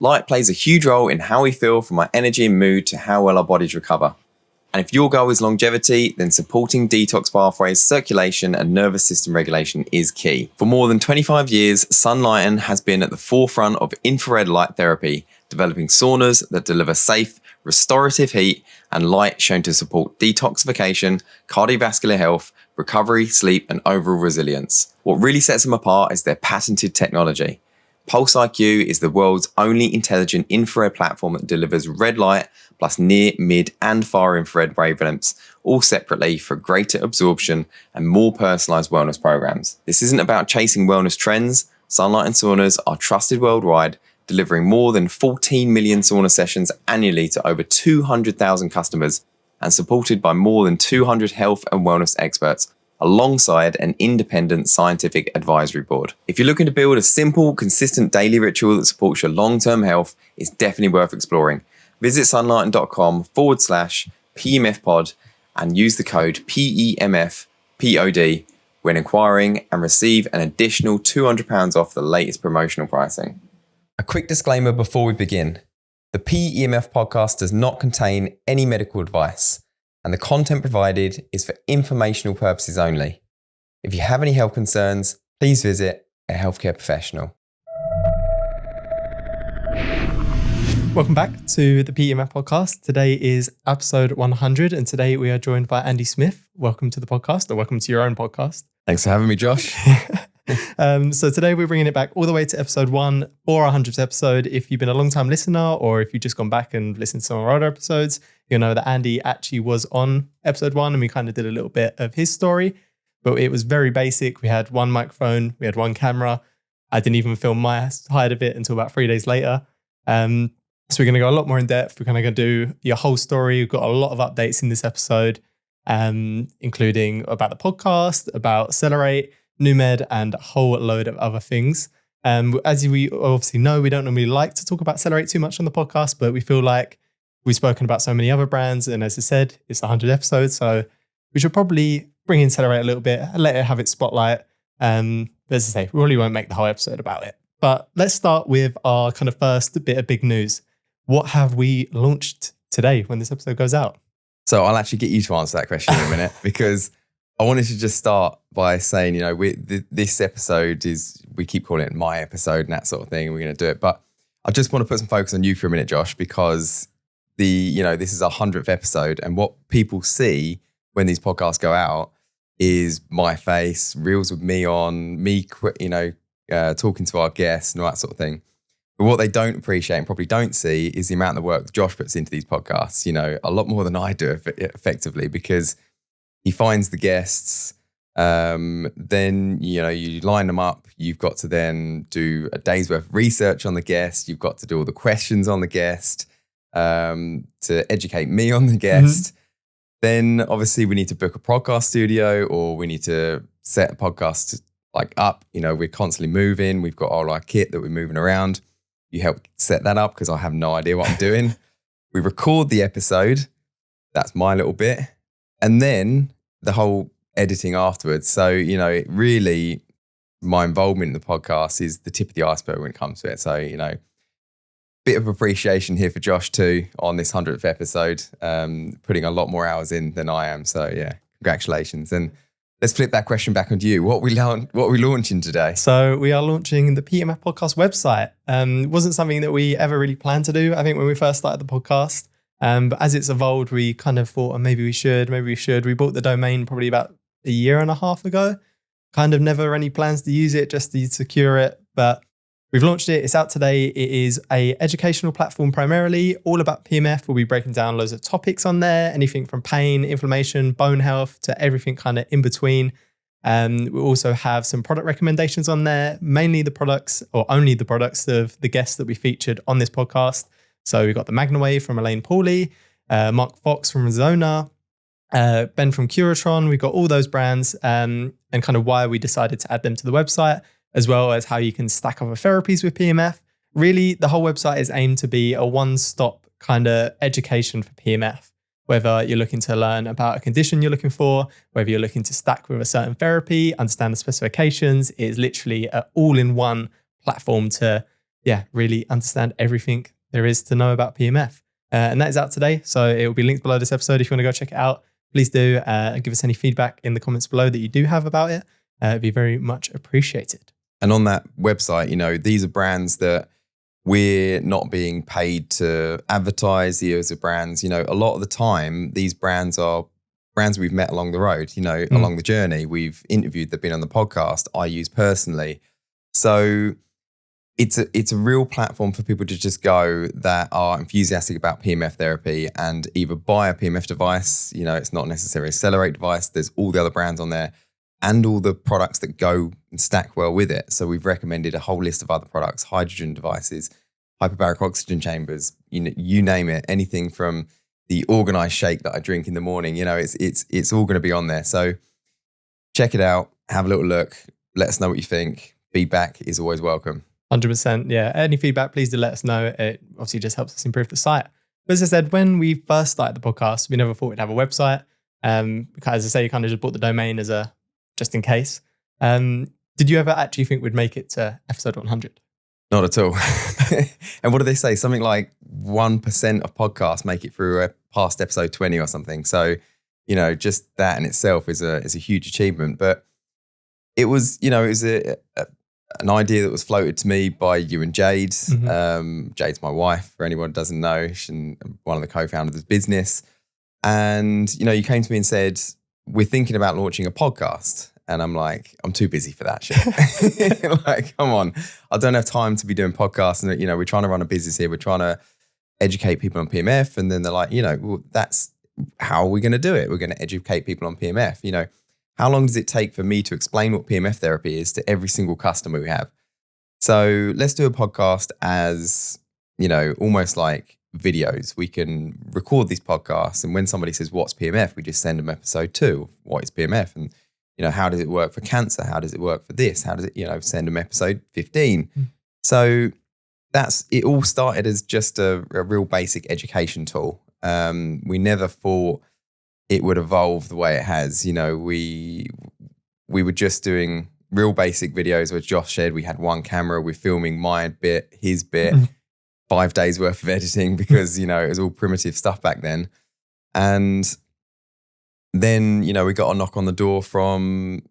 Light plays a huge role in how we feel, from our energy and mood to how well our bodies recover. And if your goal is longevity, then supporting detox pathways, circulation and nervous system regulation is key. For more than 25 years, Sunlighten has been at the forefront of infrared light therapy, developing saunas that deliver safe, restorative heat and light shown to support detoxification, cardiovascular health, recovery, sleep and overall resilience. What really sets them apart is their patented technology. Pulse IQ is the world's only intelligent infrared platform that delivers red light plus near, mid and far infrared wavelengths, all separately for greater absorption and more personalized wellness programs. This isn't about chasing wellness trends. Sunlighten saunas are trusted worldwide, delivering more than 14 million sauna sessions annually to over 200,000 customers and supported by more than 200 health and wellness experts, alongside an independent scientific advisory board. If you're looking to build a simple, consistent daily ritual that supports your long-term health, it's definitely worth exploring. Visit sunlighten.com/PEMF pod and use the code PEMF POD when inquiring and receive an additional £200 off the latest promotional pricing. A quick disclaimer before we begin. The PEMF podcast does not contain any medical advice, and the content provided is for informational purposes only. If you have any health concerns, please visit a healthcare professional. Welcome back to the PEMF Podcast. Today is episode 100, and today we are joined by Andy Smith. Welcome to the podcast, or welcome to your own podcast. Thanks for having me, Josh. So today we're bringing it back all the way to episode 1 for our 100th episode. If you've been a long-time listener, or if you've just gone back and listened to some of our other episodes, you'll know that Andy actually was on episode 1 and we kind of did a little bit of his story, but it was very basic. We had one microphone, we had one camera. I didn't even film my side of it until about 3 days later. So we're going to go a lot more in depth. We're kind of going to do your whole story. We've got a lot of updates in this episode, including about the podcast, about CELLER8, NewMed, and a whole load of other things. As we obviously know, we don't normally like to talk about CELLER8 too much on the podcast, but we feel like we've spoken about so many other brands. And as I said, it's 100 episodes. So we should probably bring in CELLER8 a little bit and let it have its spotlight. But as I say, we really won't make the whole episode about it. But let's start with our kind of first bit of big news. What have we launched today when this episode goes out? So I'll actually get you to answer that question in a minute, because I wanted to just start by saying, you know, this episode is, we keep calling it my episode and that sort of thing, and we're going to do it. But I just want to put some focus on you for a minute, Josh, because this is our 100th episode, and what people see when these podcasts go out is my face, reels with me on, me, talking to our guests and all that sort of thing. But what they don't appreciate and probably don't see is the amount of work that Josh puts into these podcasts, a lot more than I do effectively, because he finds the guests, then, you line them up. You've got to then do a day's worth of research on the guest. You've got to do all the questions on the guest, to educate me on the guest. Mm-hmm. Then obviously we need to book a podcast studio, or we need to set a podcast up. We're constantly moving. We've got all our kit that we're moving around. You help set that up because I have no idea what I'm doing. We record the episode. That's my little bit. And then the whole editing afterwards. So, really my involvement in the podcast is the tip of the iceberg when it comes to it. So, bit of appreciation here for Josh too on this 100th episode, putting a lot more hours in than I am. So yeah, congratulations. And let's flip that question back onto you. What are we launching today? So we are launching the PEMF Podcast website. It wasn't something that we ever really planned to do, I think, when we first started the podcast. But as it's evolved, we kind of thought, maybe we should. We bought the domain probably about a year and a half ago. Kind of never any plans to use it, just to secure it. But we've launched it. It's out today. It is an educational platform primarily, all about PEMF. We'll be breaking down loads of topics on there, anything from pain, inflammation, bone health, to everything kind of in between. We also have some product recommendations on there, mainly the products, or only the products of the guests that we featured on this podcast. So we've got the MagnaWave from Elaine Pauley, Mark Fox from Zona, Ben from Curatron. We've got all those brands, and kind of why we decided to add them to the website, as well as how you can stack other therapies with PEMF. Really, the whole website is aimed to be a one-stop kind of education for PEMF. Whether you're looking to learn about a condition you're looking for, whether you're looking to stack with a certain therapy, understand the specifications, it is literally an all-in-one platform to really understand everything there is to know about PEMF. And that is out today. So it will be linked below this episode. If you want to go check it out, please do give us any feedback in the comments below that you do have about it. It'd be very much appreciated. And on that website, these are brands that we're not being paid to advertise. These are brands, a lot of the time, these brands are brands we've met along the road, along the journey. We've interviewed, they've been on the podcast, I use personally. So it's a real platform for people to just go that are enthusiastic about PEMF therapy and either buy a PEMF device. It's not necessarily a CELLER8 device. There's all the other brands on there and all the products that go and stack well with it. So we've recommended a whole list of other products, hydrogen devices, hyperbaric oxygen chambers, you name it, anything from the organized shake that I drink in the morning, it's all going to be on there. So check it out, have a little look, let us know what you think. Feedback is always welcome. 100%. Yeah. Any feedback, please do let us know. It obviously just helps us improve the site. But as I said, when we first started the podcast, we never thought we'd have a website. As I say, you kind of just bought the domain as a just in case. Did you ever actually think we'd make it to episode 100? Not at all. And what do they say? Something like 1% of podcasts make it through past episode 20 or something. So, just that in itself is a huge achievement. But it was, an idea that was floated to me by you and Jade. Mm-hmm. Jade's my wife, for anyone who doesn't know. She's one of the co-founders of the business. And, you came to me and said, we're thinking about launching a podcast. And I'm like, I'm too busy for that shit. Like, come on. I don't have time to be doing podcasts. And, we're trying to run a business here. We're trying to educate people on PEMF. And then they're like, well, that's how are we going to do it? We're going to educate people on PEMF. How long does it take for me to explain what PEMF therapy is to every single customer we have? So let's do a podcast as, almost like videos. We can record these podcasts. And when somebody says, what's PEMF? We just send them episode 2. What is PEMF? And, how does it work for cancer? How does it work for this? How does it, send them episode 15? So it all started as just a real basic education tool. We never thought it would evolve the way it has. We were just doing real basic videos where Josh said we had one camera, we're filming my bit, his bit, 5 days worth of editing because, it was all primitive stuff back then. And then, we got a knock on the door from,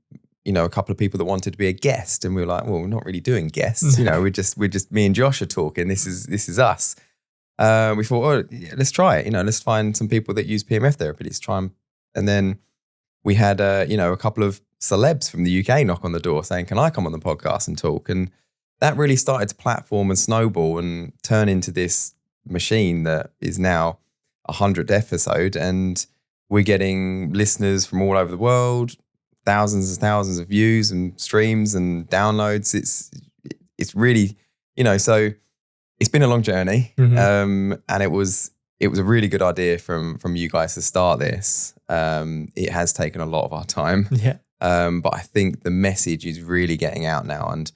a couple of people that wanted to be a guest. And we were like, well, we're not really doing guests. We're just me and Josh are talking. This is us. We thought, let's try it. Let's find some people that use PEMF therapy. Let's try them. And then we had, a couple of celebs from the UK knock on the door saying, can I come on the podcast and talk? And that really started to platform and snowball and turn into this machine that is now 100th episode. And we're getting listeners from all over the world, thousands and thousands of views and streams and downloads. It's really, so it's been a long journey. And it was a really good idea from you guys to start this. It has taken a lot of our time. Yeah. But I think the message is really getting out now, and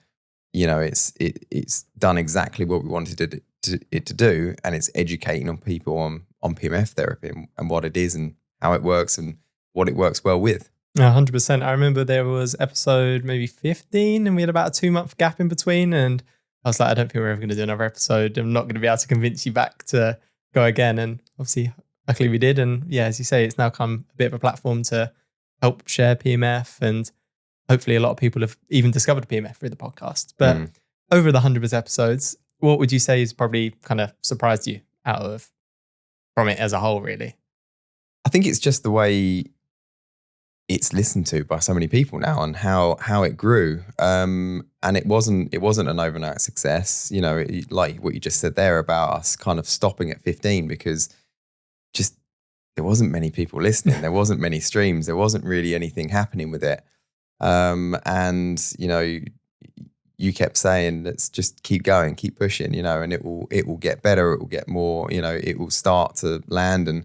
it's done exactly what we wanted it to do, and it's educating on people on PEMF therapy and what it is and how it works and what it works well with. 100%. I remember there was episode maybe 15 and we had about a 2-month gap in between, and I was like, I don't think we're ever going to do another episode. I'm not going to be able to convince you back to go again. And obviously, luckily we did. And yeah, as you say, it's now come a bit of a platform to help share PEMF. And hopefully a lot of people have even discovered PEMF through the podcast. But over the 100th episodes, what would you say has probably kind of surprised you from it as a whole, really? I think it's just the way it's listened to by so many people now and how it grew. And it wasn't an overnight success, like what you just said there about us kind of stopping at 15 because just there wasn't many people listening. There wasn't many streams. There wasn't really anything happening with it. And, you kept saying, let's just keep going, keep pushing, and it will get better. It will get more, it will start to land and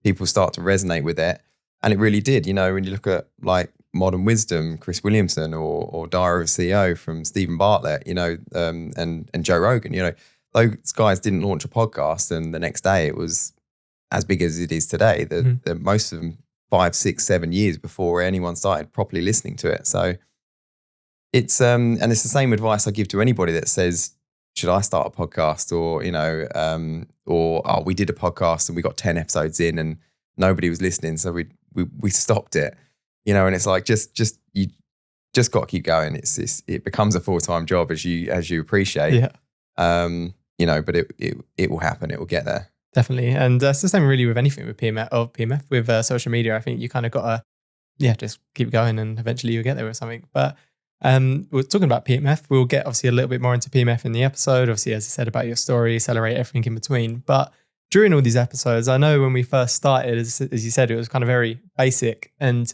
people start to resonate with it. And it really did, when you look at like Modern Wisdom, Chris Williamson or Diary of a CEO from Stephen Bartlett, and Joe Rogan, those guys didn't launch a podcast and the next day it was as big as it is today. The most of them 5, 6, 7 years before anyone started properly listening to it. So it's, and it's the same advice I give to anybody that says, should I start a podcast? Or, we did a podcast and we got 10 episodes in and nobody was listening. So we stopped it, and it's like, you just got to keep going. It becomes a full-time job as you appreciate. Yeah. But it will happen. It will get there. Definitely. And it's the same really with anything with PMF, with social media. I think you kind of got to, just keep going and eventually you'll get there with something. But we're talking about PMF. We'll get obviously a little bit more into PMF in the episode. Obviously, as I said, about your story, CELLER8, everything in between. But during all these episodes, I know when we first started, as you said, it was kind of very basic and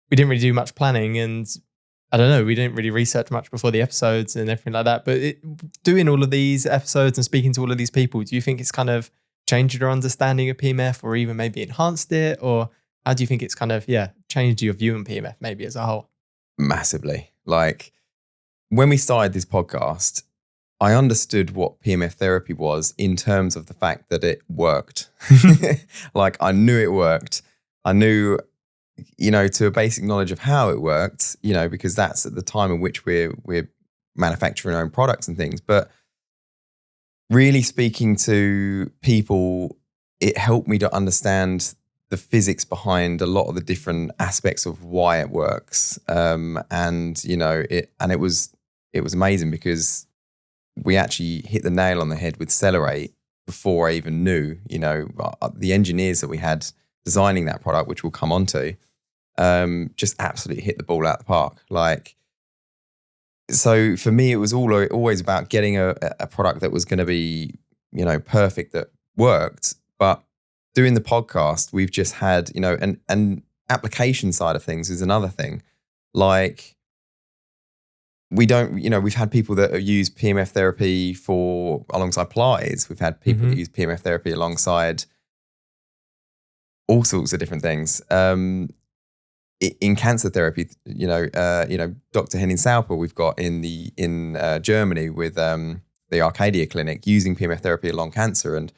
we didn't really do much planning. And I don't know, we didn't really research much before the episodes and everything like that. But doing all of these episodes and speaking to all of these people, do you think it's kind of changed your understanding of PMF or even maybe enhanced it? Or how do you think it's kind of, changed your view on PMF maybe as a whole? Massively. Like when we started this podcast, I understood what PMF therapy was in terms of the fact that it worked. Like I knew it worked. I knew, to a basic knowledge of how it worked, because that's at the time in which we're manufacturing our own products and things. But really speaking to people, it helped me to understand the physics behind a lot of the different aspects of why it works. It was amazing because we actually hit the nail on the head with CELLER8 before I even knew, the engineers that we had designing that product, which we'll come on to, just absolutely hit the ball out of the park. Like, so for me, it was always about getting a product that was going to be, perfect, that worked. But doing the podcast, we've just had, an application side of things is another thing. Like we've had people that have used PMF therapy alongside plies. We've had people that use PMF therapy alongside all sorts of different things. In cancer therapy, Dr. Henning Sauper we've got in Germany with the Arcadia Clinic using PMF therapy along cancer, and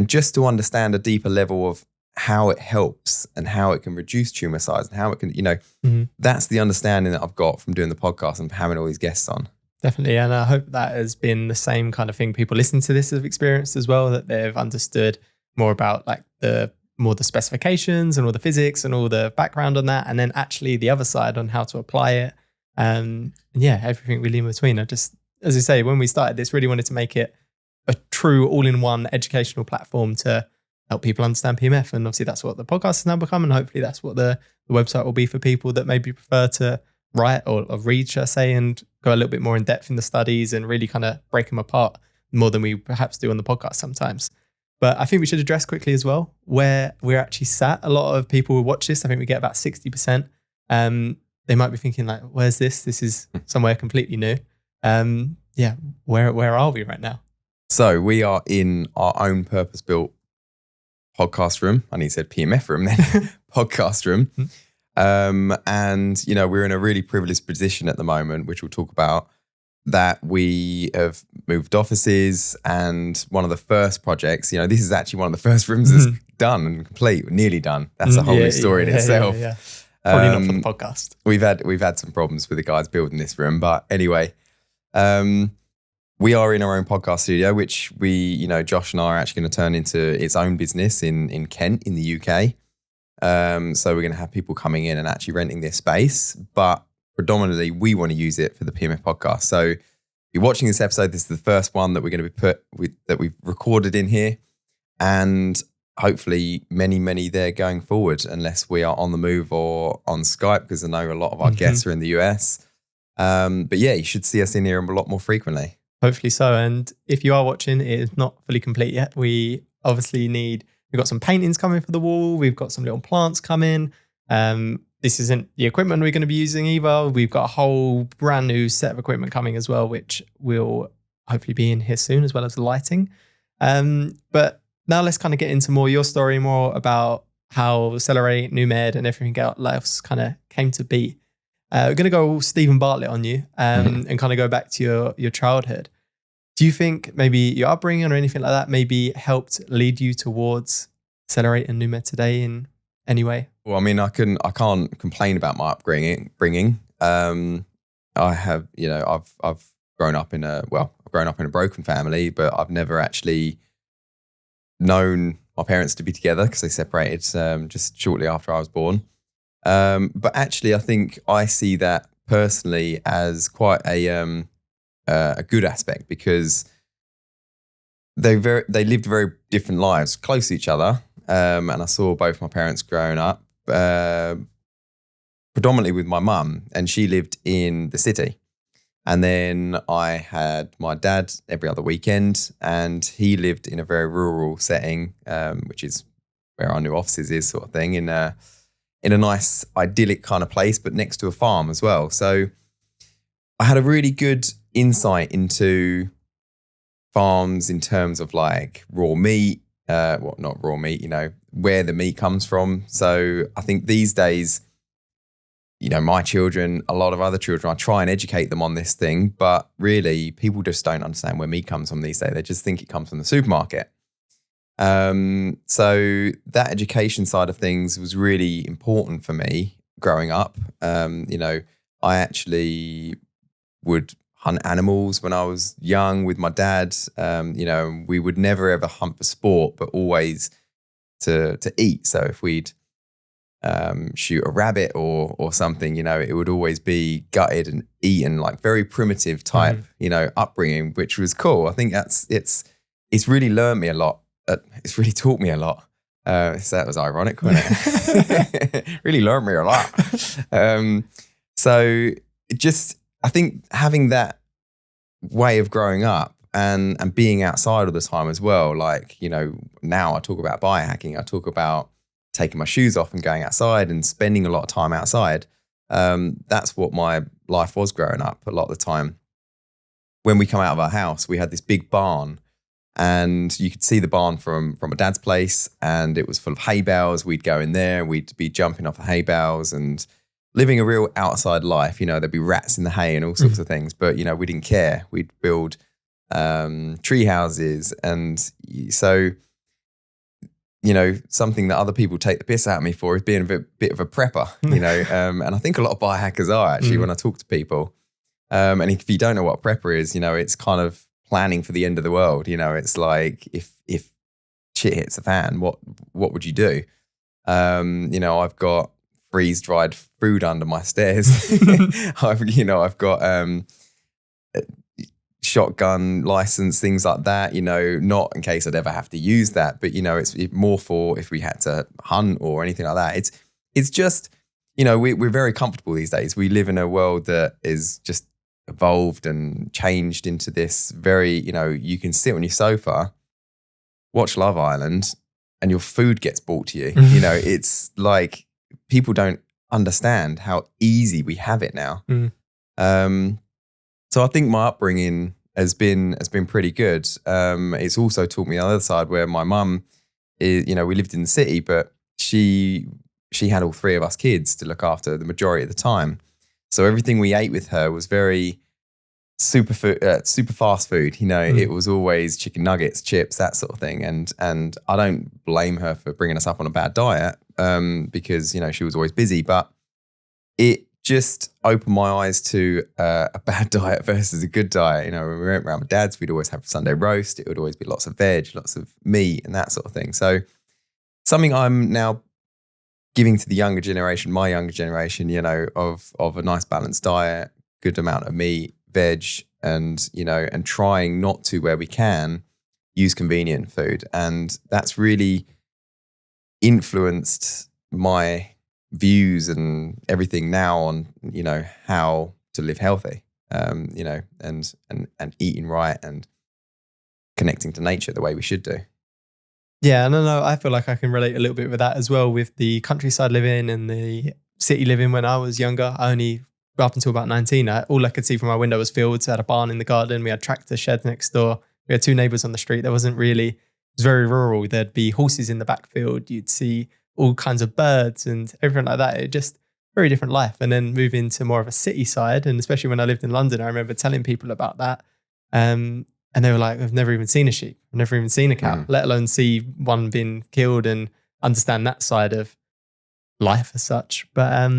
just to understand a deeper level of how it helps and how it can reduce tumor size and how it can, that's the understanding that I've got from doing the podcast and having all these guests on. Definitely. And I hope that has been the same kind of thing people listening to this have experienced as well, that they've understood more about like the specifications and all the physics and all the background on that. And then actually the other side on how to apply it. And everything really in between. I just, as you say, when we started this, really wanted to make it a true all-in-one educational platform to help people understand PMF. And obviously that's what the podcast has now become. And hopefully that's what the website will be for people that maybe prefer to write or read, should I say, and go a little bit more in depth in the studies and really kind of break them apart more than we perhaps do on the podcast sometimes. But I think we should address quickly as well where we're actually sat. A lot of people who watch this, I think we get about 60%. They might be thinking like, where's this? This is somewhere completely new. Where are we right now? So we are in our own purpose-built podcast room. I nearly said PMF room then, podcast room. And, we're in a really privileged position at the moment, which we'll talk about, that we have moved offices. And one of the first projects, this is actually one of the first rooms that's done and complete, nearly done. That's a whole new story in itself. Yeah. Probably not for the podcast. We've had some problems with the guys building this room, but anyway, we are in our own podcast studio, which we, Josh and I are actually going to turn into its own business in Kent, in the UK. So we're going to have people coming in and actually renting this space, but predominantly we want to use it for the PMF podcast. So if you're watching this episode, this is the first one that we're going to be that we've recorded in here, and hopefully many there going forward, unless we are on the move or on Skype, because I know a lot of our guests are in the US. But yeah, you should see us in here a lot more frequently. Hopefully so. And if you are watching, it is not fully complete yet. We obviously we've got some paintings coming for the wall. We've got some little plants coming. This isn't the equipment we're going to be using either. We've got a whole brand new set of equipment coming as well, which will hopefully be in here soon, as well as the lighting. But now let's kind of get into more your story, more about how CELLER8, NewMed and everything else kind of came to be. We're going to go Stephen Bartlett on you and kind of go back to your childhood. Do you think maybe your upbringing or anything like that maybe helped lead you towards CELLER8 and NewMed today in any way? Well, I mean, I can't complain about my upbringing. I have, I've grown up in a broken family, but I've never actually known my parents to be together because they separated just shortly after I was born. But actually, I think I see that personally as quite a good aspect, because they lived very different lives, close to each other. And I saw both my parents growing up, predominantly with my mum, and she lived in the city. And then I had my dad every other weekend, and he lived in a very rural setting, which is where our new offices is, sort of thing, in a nice idyllic kind of place, but next to a farm as well. So I had a really good insight into farms in terms of like raw meat, not raw meat, where the meat comes from. So I think these days, my children, a lot of other children, I try and educate them on this thing, but really people just don't understand where meat comes from these days. They just think it comes from the supermarket. So that education side of things was really important for me growing up. I actually would hunt animals when I was young with my dad. We would never ever hunt for sport, but always to eat. So if we'd shoot a rabbit or something, it would always be gutted and eaten, like very primitive type, upbringing, which was cool. I think it's really learned me a lot. It's really taught me a lot. So that was ironic, wasn't it? Really learned me a lot. So I think having that way of growing up and being outside all the time as well, like, now I talk about biohacking, I talk about taking my shoes off and going outside and spending a lot of time outside. That's what my life was growing up a lot of the time. When we come out of our house, we had this big barn, and you could see the barn from my dad's place, and it was full of hay bales. We'd go in there, we'd be jumping off the hay bales and living a real outside life. There'd be rats in the hay and all sorts of things, but we didn't care. We'd build tree houses, and so something that other people take the piss out of me for is being a bit of a prepper, and I think a lot of biohackers are actually when I talk to people. And if you don't know what a prepper is, it's kind of planning for the end of the world. It's like if shit hits the fan, what would you do? I've got freeze-dried food under my stairs. I've got shotgun license, things like that, not in case I'd ever have to use that, but it's more for if we had to hunt or anything like that. It's just, we're very comfortable these days. We live in a world that is just evolved and changed into this very, you can sit on your sofa, watch Love Island, and your food gets brought to you. It's like people don't understand how easy we have it now. So I think my upbringing has been pretty good. It's also taught me the other side, where my mum is, we lived in the city, but she had all three of us kids to look after the majority of the time. So everything we ate with her was very super fast food. It was always chicken nuggets, chips, that sort of thing. And I don't blame her for bringing us up on a bad diet, because she was always busy. But it just opened my eyes to a bad diet versus a good diet. When we went around my dad's, we'd always have Sunday roast. It would always be lots of veg, lots of meat, and that sort of thing. So something I'm now giving to the younger generation, my younger generation, of a nice balanced diet, good amount of meat, veg, and and trying not to, where we can, use convenient food. And that's really influenced my views and everything now on how to live healthy, and eating right and connecting to nature the way we should do. Yeah, no, I feel like I can relate a little bit with that as well, with the countryside living and the city living. When I was younger, I only, up until about 19, all I could see from my window was fields. I had a barn in the garden. We had tractor sheds next door. We had two neighbours on the street. It was very rural. There'd be horses in the backfield. You'd see all kinds of birds and everything like that. It just very different life. And then move into more of a city side. And especially when I lived in London, I remember telling people about that. And they were like, I've never even seen a sheep. I've never even seen a cow, let alone see one being killed and understand that side of life as such. But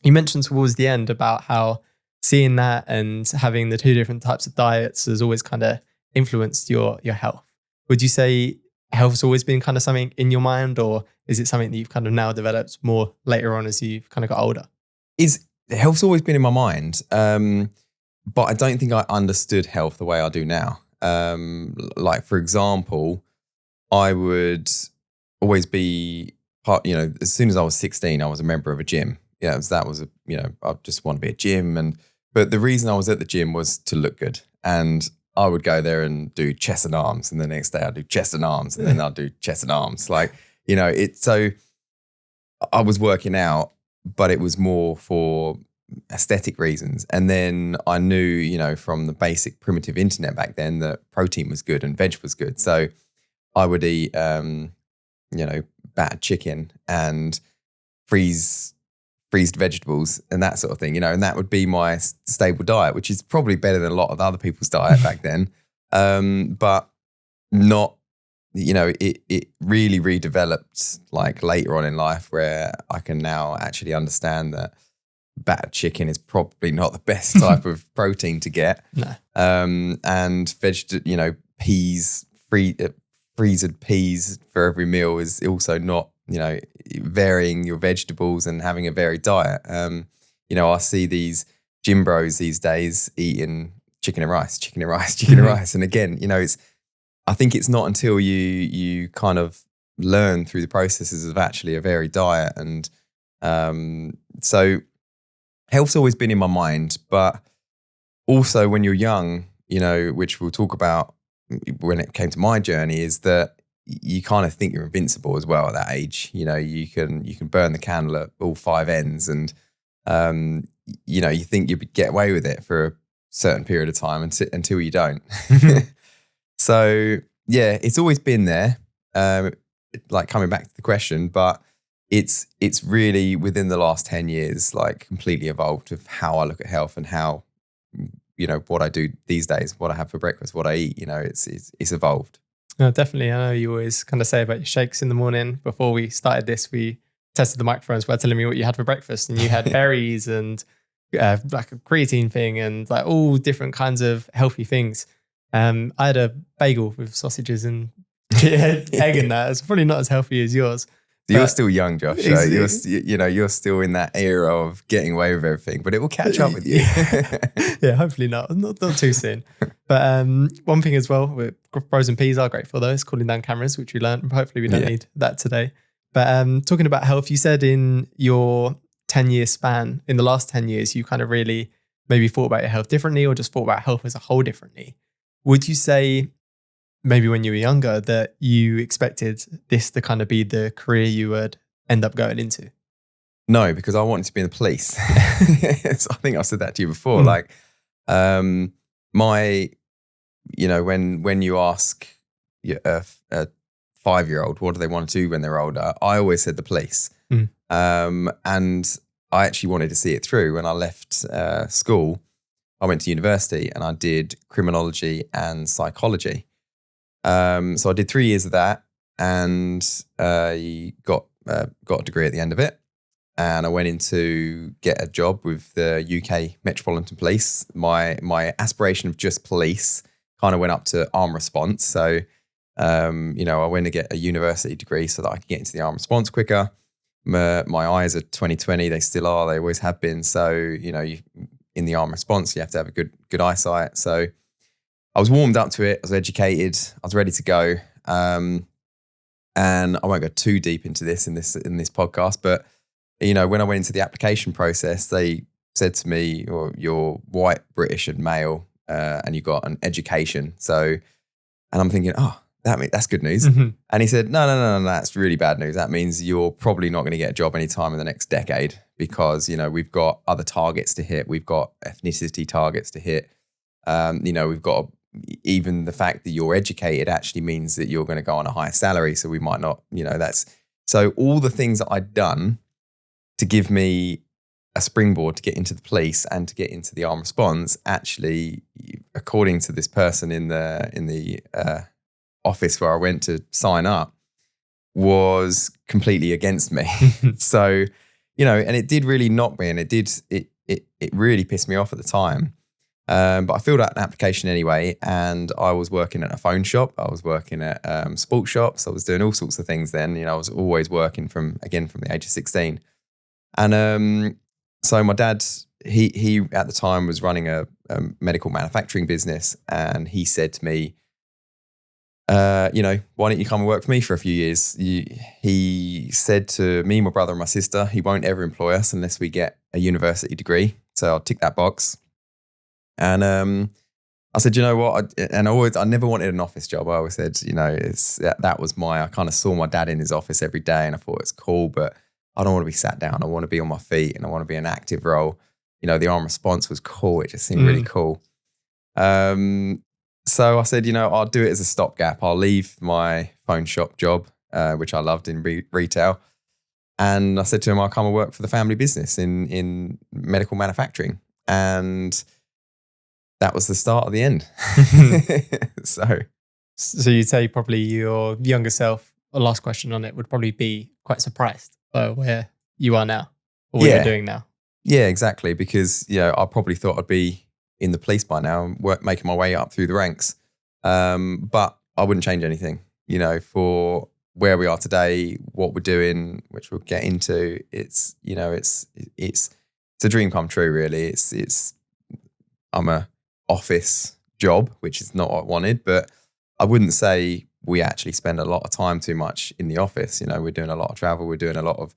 you mentioned towards the end about how seeing that and having the two different types of diets has always kind of influenced your health. Would you say health's always been kind of something in your mind, or is it something that you've kind of now developed more later on as you've kind of got older? Health's always been in my mind, but I don't think I understood health the way I do now. Like, for example, I would always be as soon as I was 16, I was a member of a gym. I just want to be at gym. But the reason I was at the gym was to look good. And I would go there and do chest and arms. And the next day I'd do chest and arms. And then I'd do chest and arms. So I was working out, but it was more for aesthetic reasons. And then I knew, from the basic primitive internet back then that protein was good and veg was good. So I would eat, battered chicken and freezed vegetables and that sort of thing, and that would be my stable diet, which is probably better than a lot of other people's diet back then. But not, it really redeveloped like later on in life, where I can now actually understand that battered chicken is probably not the best type of protein to get. No. And peas, freezed peas for every meal is also not, varying your vegetables and having a varied diet. I see these gym bros these days eating chicken and rice. And again, I think it's not until you kind of learn through the processes of actually a varied diet. And so health's always been in my mind, but also when you're young, which we'll talk about when it came to my journey, is that you kind of think you're invincible as well at that age. You can burn the candle at all five ends, and you think you get away with it for a certain period of time until you don't. So yeah, it's always been there. Like, coming back to the question, but it's really within the last 10 years, like, completely evolved of how I look at health and how, what I do these days, what I have for breakfast, what I eat. It's evolved. No, definitely. I know you always kind of say about your shakes in the morning. Before we started this, we tested the microphones by telling me what you had for breakfast, and you had berries and like a creatine thing and like all different kinds of healthy things. I had a bagel with sausages and egg in that. It's probably not as healthy as yours. You're still young, Josh. So you're still in that era of getting away with everything, but it will catch up with you. Yeah, hopefully not too soon. But one thing as well, with frozen peas are great for those, cooling down cameras, which we learned. Hopefully we don't need that today. But talking about health, you said in your 10-year span, in the last 10 years, you kind of really maybe thought about your health differently, or just thought about health as a whole differently. Would you say maybe when you were younger that you expected this to kind of be the career you would end up going into? No, because I wanted to be in the police. So I think I've said that to you before. Like, when you ask a 5-year-old what do they want to do when they're older, I always said the police. And I actually wanted to see it through. When I left school, I went to university and I did criminology and psychology. So I did 3 years of that, and got a degree at the end of it. And I went in to get a job with the UK Metropolitan Police. My aspiration of just police kind of went up to armed response. So, I went to get a university degree so that I could get into the armed response quicker. My eyes are 20/20. They still are. They always have been. So, in the armed response, you have to have a good eyesight. So I was warmed up to it. I was educated. I was ready to go. And I won't go too deep into this in this podcast, but when I went into the application process, they said to me, "You're white, British, and male, and you got an education." So, and I'm thinking, that's good news. Mm-hmm. And he said, no, that's really bad news. That means you're probably not going to get a job anytime in the next decade, because we've got other targets to hit. We've got ethnicity targets to hit. We've got even the fact that you're educated actually means that you're going to go on a higher salary. So we might not, so all the things that I'd done to give me a springboard to get into the police and to get into the armed response, actually, according to this person in the office where I went to sign up, was completely against me. So, and it did really knock me, and it it really pissed me off at the time. But I filled out an application anyway, and I was working at a phone shop. I was working at sports shops. I was doing all sorts of things then. I was always working from the age of 16. And so my dad, he at the time was running a medical manufacturing business, and he said to me, why don't you come and work for me for a few years? He said to me, my brother and my sister, he won't ever employ us unless we get a university degree. So I'll tick that box. And I said, you know what? I never wanted an office job. I always said, that was I kind of saw my dad in his office every day, and I thought it's cool, but I don't want to be sat down. I want to be on my feet, and I want to be an active role. The arm response was cool. It just seemed really cool. So I said, I'll do it as a stopgap. I'll leave my phone shop job, which I loved in retail. And I said to him, I'll come and work for the family business in medical manufacturing. And that was the start of the end. So you'd say probably your younger self, a last question on it, would probably be quite surprised by where you are now or what you're doing now. Yeah, exactly. Because, I probably thought I'd be in the police by now, making my way up through the ranks. But I wouldn't change anything, for where we are today, what we're doing, which we'll get into. It's a dream come true, really. I'm a office job, which is not what I wanted, but I wouldn't say we actually spend a lot of time too much in the office. We're doing a lot of travel, we're doing a lot of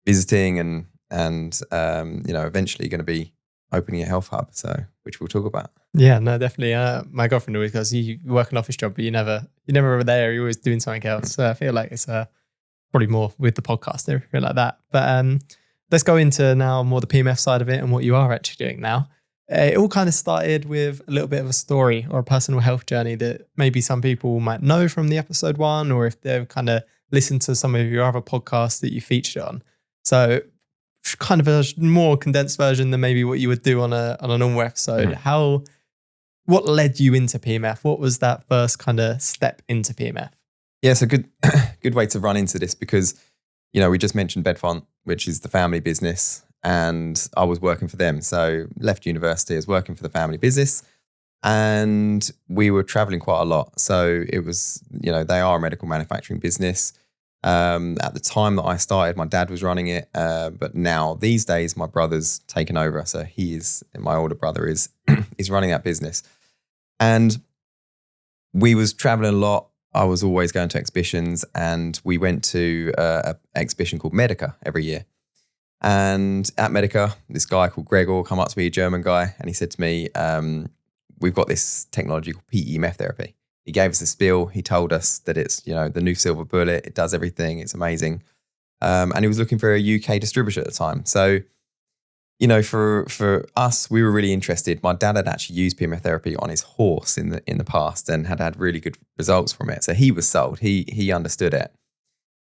visiting, and eventually going to be opening a health hub, which we'll talk about. Yeah, no, definitely. My girlfriend always goes, you work an office job, but you're never over there. You're always doing something else. So I feel like it's probably more with the podcast and everything like that. But let's go into now more the PEMF side of it and what you are actually doing now. It all kind of started with a little bit of a story or a personal health journey that maybe some people might know from the episode 1, or if they've kind of listened to some of your other podcasts that you featured on. So kind of a more condensed version than maybe what you would do on a normal episode. What led you into PEMF? What was that first kind of step into PEMF? Yeah, it's a good way to run into this because, we just mentioned Bedfont, which is the family business, and I was working for them. So left university, I was working for the family business, and we were traveling quite a lot. So it was, they are a medical manufacturing business. At the time that I started, my dad was running it, but now these days my brother's taken over. So my older brother is running that business, and we was traveling a lot. I was always going to exhibitions, and we went to an exhibition called Medica every year. And at Medica, this guy called Gregor come up to me, a German guy, and he said to me, we've got this technology called PEMF therapy. He gave us a spiel. He told us that it's, the new silver bullet. It does everything. It's amazing. And he was looking for a UK distributor at the time. So, for us, we were really interested. My dad had actually used PEMF therapy on his horse in the past and had really good results from it. So he was sold. He understood it.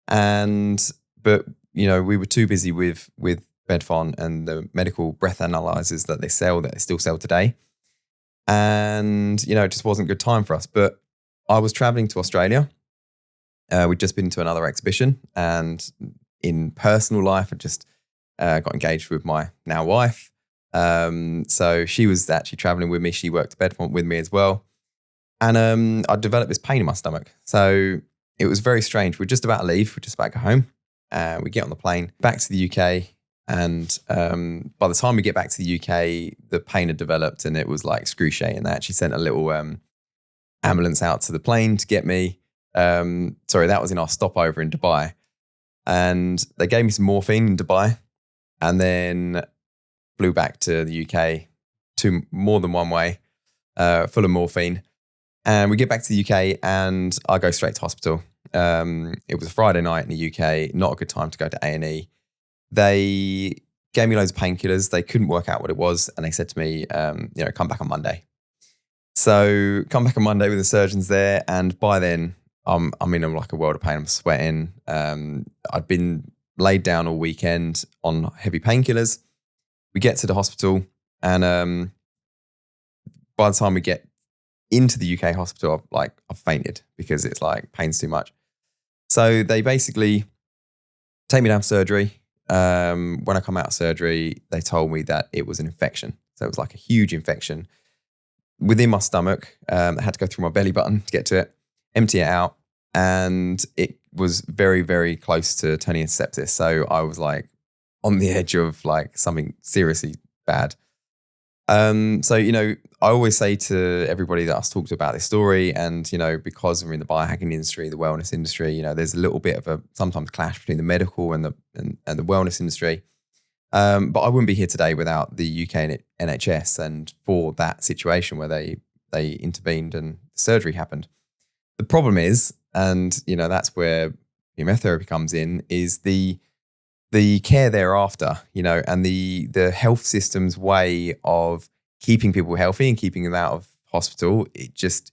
But we were too busy with Bedfont and the medical breath analyzers that they still sell today. And, it just wasn't a good time for us. But I was traveling to Australia. We'd just been to another exhibition, and in personal life, I just got engaged with my now wife. So she was actually traveling with me. She worked at Bedfont with me as well. And I developed this pain in my stomach. So it was very strange. We're just about to leave. We're just about to go home. We get on the plane back to the UK. And by the time we get back to the UK, the pain had developed, and it was like excruciating. They actually sent a little ambulance out to the plane to get me. Sorry, that was in our stopover in Dubai. And they gave me some morphine in Dubai, and then flew back to the UK to more than one way, full of morphine. And we get back to the UK, and I go straight to hospital. It was a Friday night in the UK, not a good time to go to A&E. They gave me loads of painkillers. They couldn't work out what it was. And they said to me, come back on Monday. So come back on Monday with the surgeons there. And by then, I'm in like a world of pain. I'm sweating. I'd been laid down all weekend on heavy painkillers. We get to the hospital, and by the time we get into the UK hospital, I've fainted because it's like pain's too much. So they basically take me down for surgery. when I come out of surgery, they told me that it was an infection. So it was like a huge infection within my stomach. I had to go through my belly button to get to it, empty it out. And it was very, very close to turning into sepsis. So I was like on the edge of like something seriously bad. So, I always say to everybody that I talk to about this story, and, because we're in the biohacking industry, the wellness industry, there's a little bit of a sometimes clash between the medical and the wellness industry. But I wouldn't be here today without the UK NHS and for that situation where they intervened and surgery happened. The problem is, and that's where PEMF therapy comes in, is the care thereafter, and the health system's way of keeping people healthy and keeping them out of hospital. It just,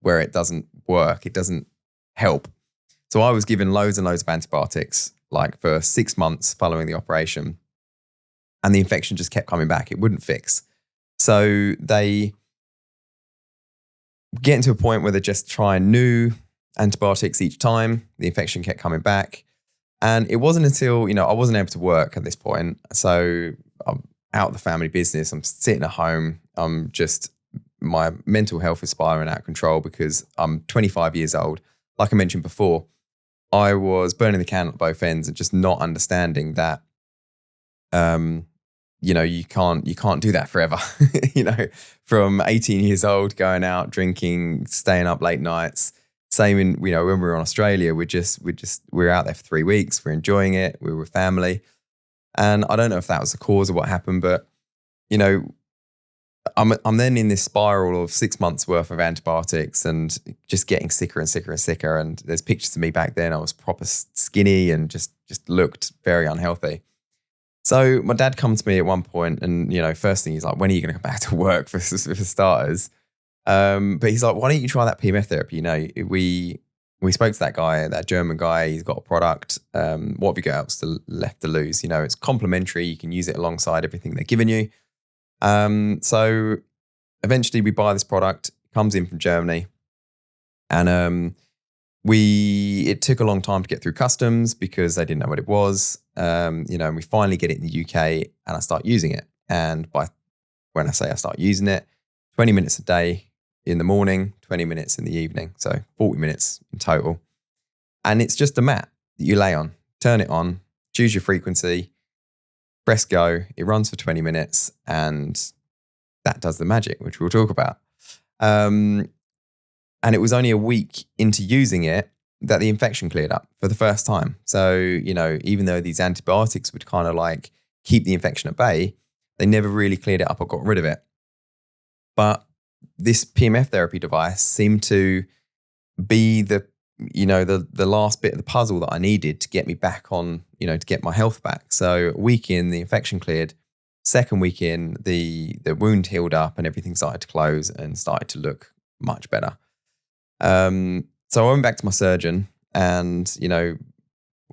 where it doesn't work, it doesn't help. So I was given loads and loads of antibiotics, like for 6 months following the operation, and the infection just kept coming back. It wouldn't fix. So they get into a point where they're just trying new antibiotics each time. The infection kept coming back. And it wasn't until, I wasn't able to work at this point. So I'm out of the family business. I'm sitting at home. My mental health is spiraling out of control because I'm 25 years old. Like I mentioned before, I was burning the candle at both ends and just not understanding that, you can't do that forever. From 18 years old, going out, drinking, staying up late nights. Same in, when we were in Australia, we're out there for 3 weeks. We're enjoying it. We were with family. And I don't know if that was the cause of what happened, but, I'm then in this spiral of 6 months worth of antibiotics and just getting sicker and sicker and sicker. And there's pictures of me back then. I was proper skinny and just looked very unhealthy. So my dad comes to me at one point and, first thing he's like, when are you going to come back to work for starters? But he's like, why don't you try that PEMF therapy? We spoke to that guy, that German guy. He's got a product. What have you got else left to lose? It's complementary. You can use it alongside everything they're giving you. So eventually we buy this product. It comes in from Germany. And it took a long time to get through customs because they didn't know what it was. And we finally get it in the UK and I start using it. And when I say I start using it, 20 minutes a day in the morning, 20 minutes in the evening. So 40 minutes in total. And it's just a mat that you lay on, turn it on, choose your frequency, press go. It runs for 20 minutes and that does the magic, which we'll talk about. And it was only a week into using it that the infection cleared up for the first time. So, even though these antibiotics would kind of like keep the infection at bay, they never really cleared it up or got rid of it. But this PEMF therapy device seemed to be the last bit of the puzzle that I needed to get me back on, to get my health back. So a week in, the infection cleared. Second week in, the wound healed up and everything started to close and started to look much better. So I went back to my surgeon and,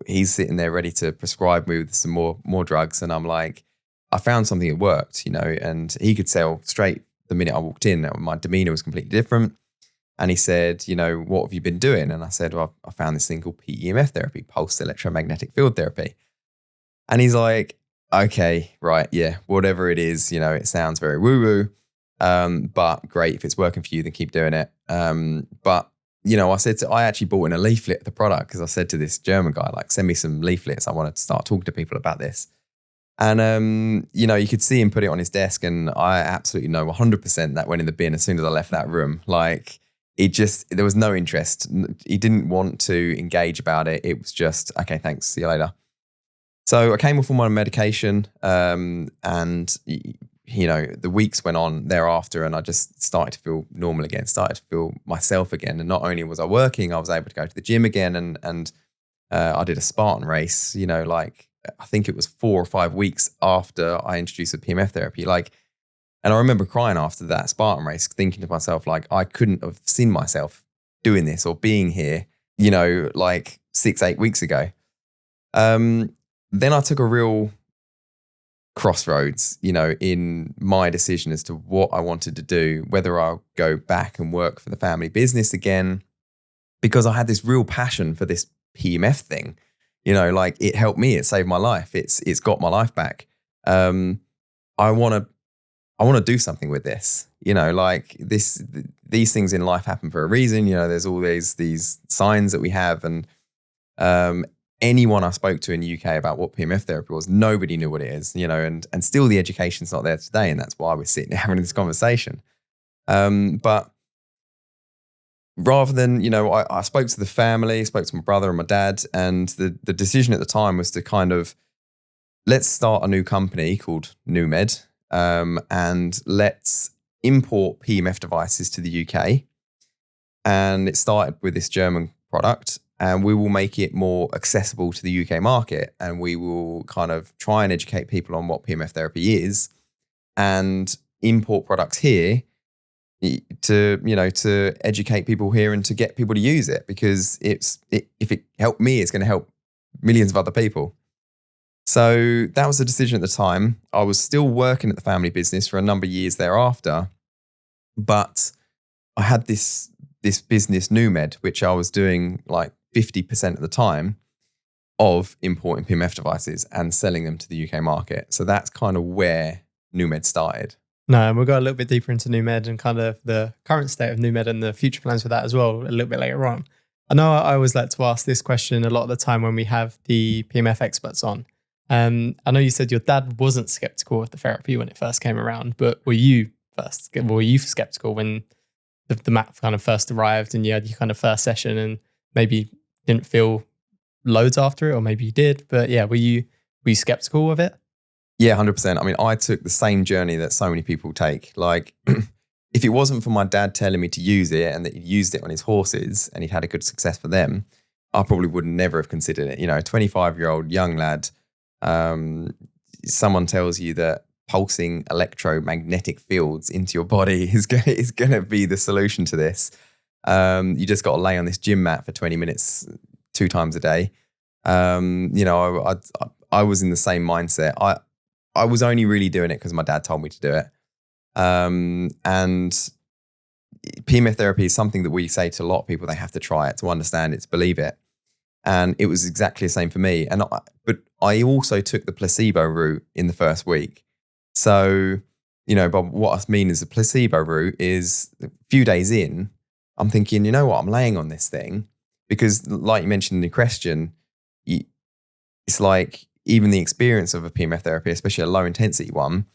he's sitting there ready to prescribe me with some more drugs. And I'm like, I found something that worked, and he could sell straight the minute I walked in. My demeanor was completely different. And he said, what have you been doing? And I said, well, I found this thing called PEMF therapy, pulsed electromagnetic field therapy. And he's like, okay, right, yeah, whatever it is, it sounds very woo-woo, but great. If it's working for you, then keep doing it. But, I actually bought in a leaflet of the product because I said to this German guy, like, send me some leaflets. I wanted to start talking to people about this. And, you could see him put it on his desk and I absolutely know 100% that went in the bin as soon as I left that room. Like, there was no interest. He didn't want to engage about it. It was just, okay, thanks, see you later. So I came off all my medication and, the weeks went on thereafter and I just started to feel normal again, started to feel myself again. And not only was I working, I was able to go to the gym again and I did a Spartan race, I think it was 4 or 5 weeks after I introduced the PEMF therapy. And I remember crying after that Spartan race, thinking to myself, I couldn't have seen myself doing this or being here, 6-8 weeks ago. Then I took a real crossroads, in my decision as to what I wanted to do, whether I'll go back and work for the family business again, because I had this real passion for this PEMF thing. You know, like it helped me. It saved my life. It's got my life back. I want to do something with this. You know, like these things in life happen for a reason. You know, there's always these signs that we have, and anyone I spoke to in the UK about what PEMF therapy was, nobody knew what it is. You know, and still the education's not there today, and that's why we're sitting here having this conversation. But rather than, you know, I spoke to the family, spoke to my brother and my dad, and the decision at the time was to kind of, let's start a new company called NewMed, and let's import PEMF devices to the UK. And it started with this German product, and we will make it more accessible to the UK market, and we will kind of try and educate people on what PEMF therapy is and import products here to educate people here and to get people to use it, because if it helped me, it's going to help millions of other people. So that was the decision at the time. I was still working at the family business for a number of years thereafter, but I had this business NewMed, which I was doing like 50% of the time of importing PEMF devices and selling them to the UK market. So that's kind of where NewMed started. No, and we'll go a little bit deeper into NewMed and kind of the current state of NewMed and the future plans for that as well a little bit later on. I know I always like to ask this question a lot of the time when we have the PEMF experts on. I know you said your dad wasn't skeptical of the therapy when it first came around, but were you skeptical when the mat kind of first arrived and you had your kind of first session and maybe didn't feel loads after it, or maybe you did, but yeah, were you skeptical of it? Yeah, 100%. I mean, I took the same journey that so many people take. Like, if it wasn't for my dad telling me to use it and that he used it on his horses and he'd had a good success for them, I probably would never have considered it. You know, a 25-year-old young lad, someone tells you that pulsing electromagnetic fields into your body is going to be the solution to this. You just got to lay on this gym mat for 20 minutes 2 times a day. You know, I was in the same mindset. I was only really doing it because my dad told me to do it. And PEMF therapy is something that we say to a lot of people. They have to try it to understand it, to believe it. And it was exactly the same for me. But I also took the placebo route in the first week. So, you know, but what I mean is the placebo route is a few days in, I'm thinking, you know what, I'm laying on this thing. Because like you mentioned in the question, it's like even the experience of a PEMF therapy, especially a low intensity one,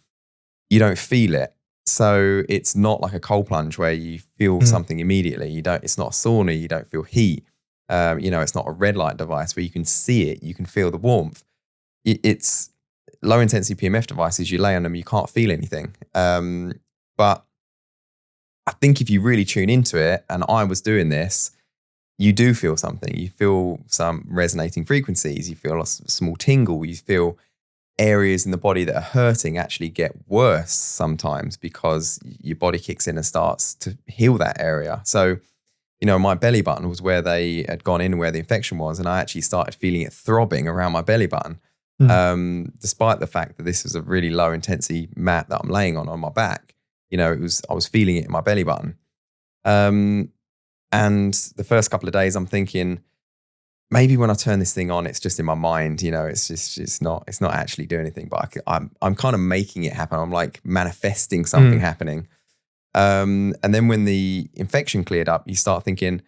you don't feel it. So it's not like a cold plunge where you feel something immediately. It's not a sauna, you don't feel heat. You know, it's not a red light device where you can see it, you can feel the warmth. It's low intensity PEMF devices, you lay on them, you can't feel anything. But I think if you really tune into it, and I was doing this, you do feel something. You feel some resonating frequencies. You feel a small tingle. You feel areas in the body that are hurting actually get worse sometimes because your body kicks in and starts to heal that area. So, you know, my belly button was where they had gone in, where the infection was, and I actually started feeling it throbbing around my belly button, despite the fact that this was a really low intensity mat that I'm laying on my back. You know, I was feeling it in my belly button. And the first couple of days, I'm thinking, maybe when I turn this thing on, it's just in my mind. You know, it's not actually doing anything. But I'm kind of making it happen. I'm like manifesting something happening. And then when the infection cleared up, you start thinking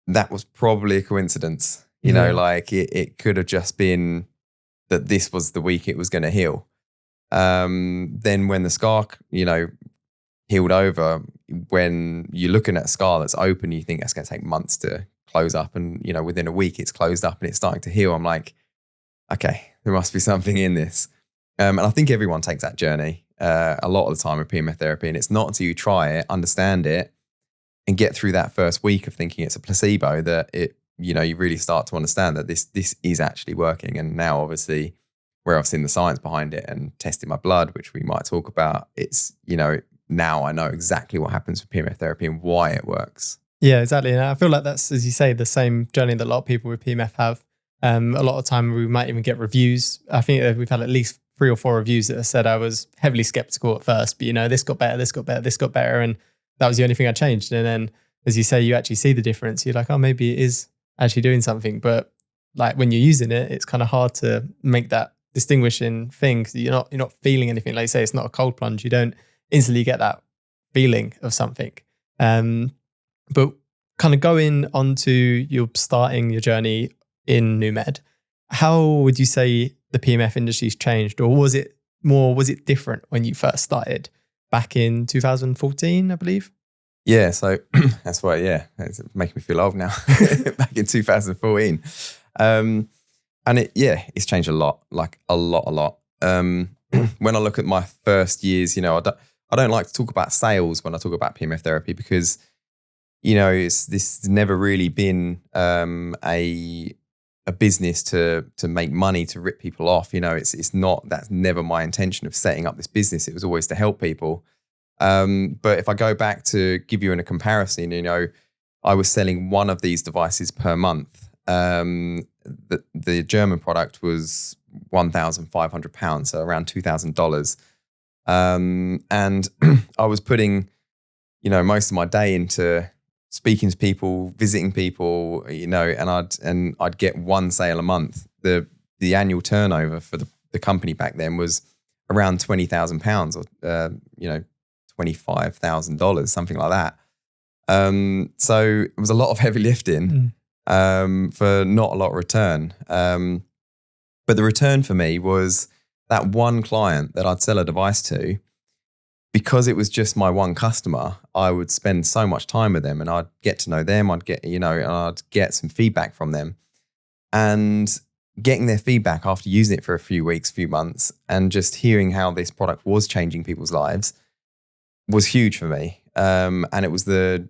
that was probably a coincidence. You know, like it could have just been that this was the week it was going to heal. Then when the scar, you know, healed over, when you're looking at a scar that's open, you think that's going to take months to close up, and you know, within a week it's closed up and it's starting to heal. I'm like, okay, there must be something in this. And I think everyone takes that journey a lot of the time with PEMF therapy, and it's not until you try it, understand it, and get through that first week of thinking it's a placebo that you really start to understand that this is actually working. And now obviously where I've seen the science behind it and tested my blood, which we might talk about, it's, you know, now I know exactly what happens with PEMF therapy and why it works. Yeah, exactly. And I feel like that's, as you say, the same journey that a lot of people with PEMF have. A lot of time we might even get reviews. I think we've had at least 3 or 4 reviews that have said I was heavily skeptical at first, but you know, this got better, this got better, this got better. And that was the only thing I changed. And then, as you say, you actually see the difference. You're like, oh, maybe it is actually doing something. But like when you're using it, it's kind of hard to make that distinguishing thing because you're not feeling anything. Like you say, it's not a cold plunge. You don't instantly get that feeling of something. But kind of going on to your starting your journey in NewMed, how would you say the PEMF industry's changed, or was it different when you first started back in 2014, I believe? Yeah, so that's why, it's making me feel old now. Back in 2014. And it's changed a lot, like a lot. When I look at my first years, I don't like to talk about sales when I talk about PEMF therapy because, this has never really been a business to make money, to rip people off. That's never my intention of setting up this business. It was always to help people. But if I go back to give you a comparison, I was selling one of these devices per month. The German product was £1,500, so around $2,000. And I was putting, most of my day into speaking to people, visiting people, and I'd get one sale a month. The annual turnover for the company back then was around £20,000 or $25,000, something like that. So it was a lot of heavy lifting for not a lot of return. But the return for me was that one client that I'd sell a device to. Because it was just my one customer, I would spend so much time with them and I'd get to know them. I'd get, and I'd get some feedback from them. And getting their feedback after using it for a few weeks, few months, and just hearing how this product was changing people's lives was huge for me. And it was the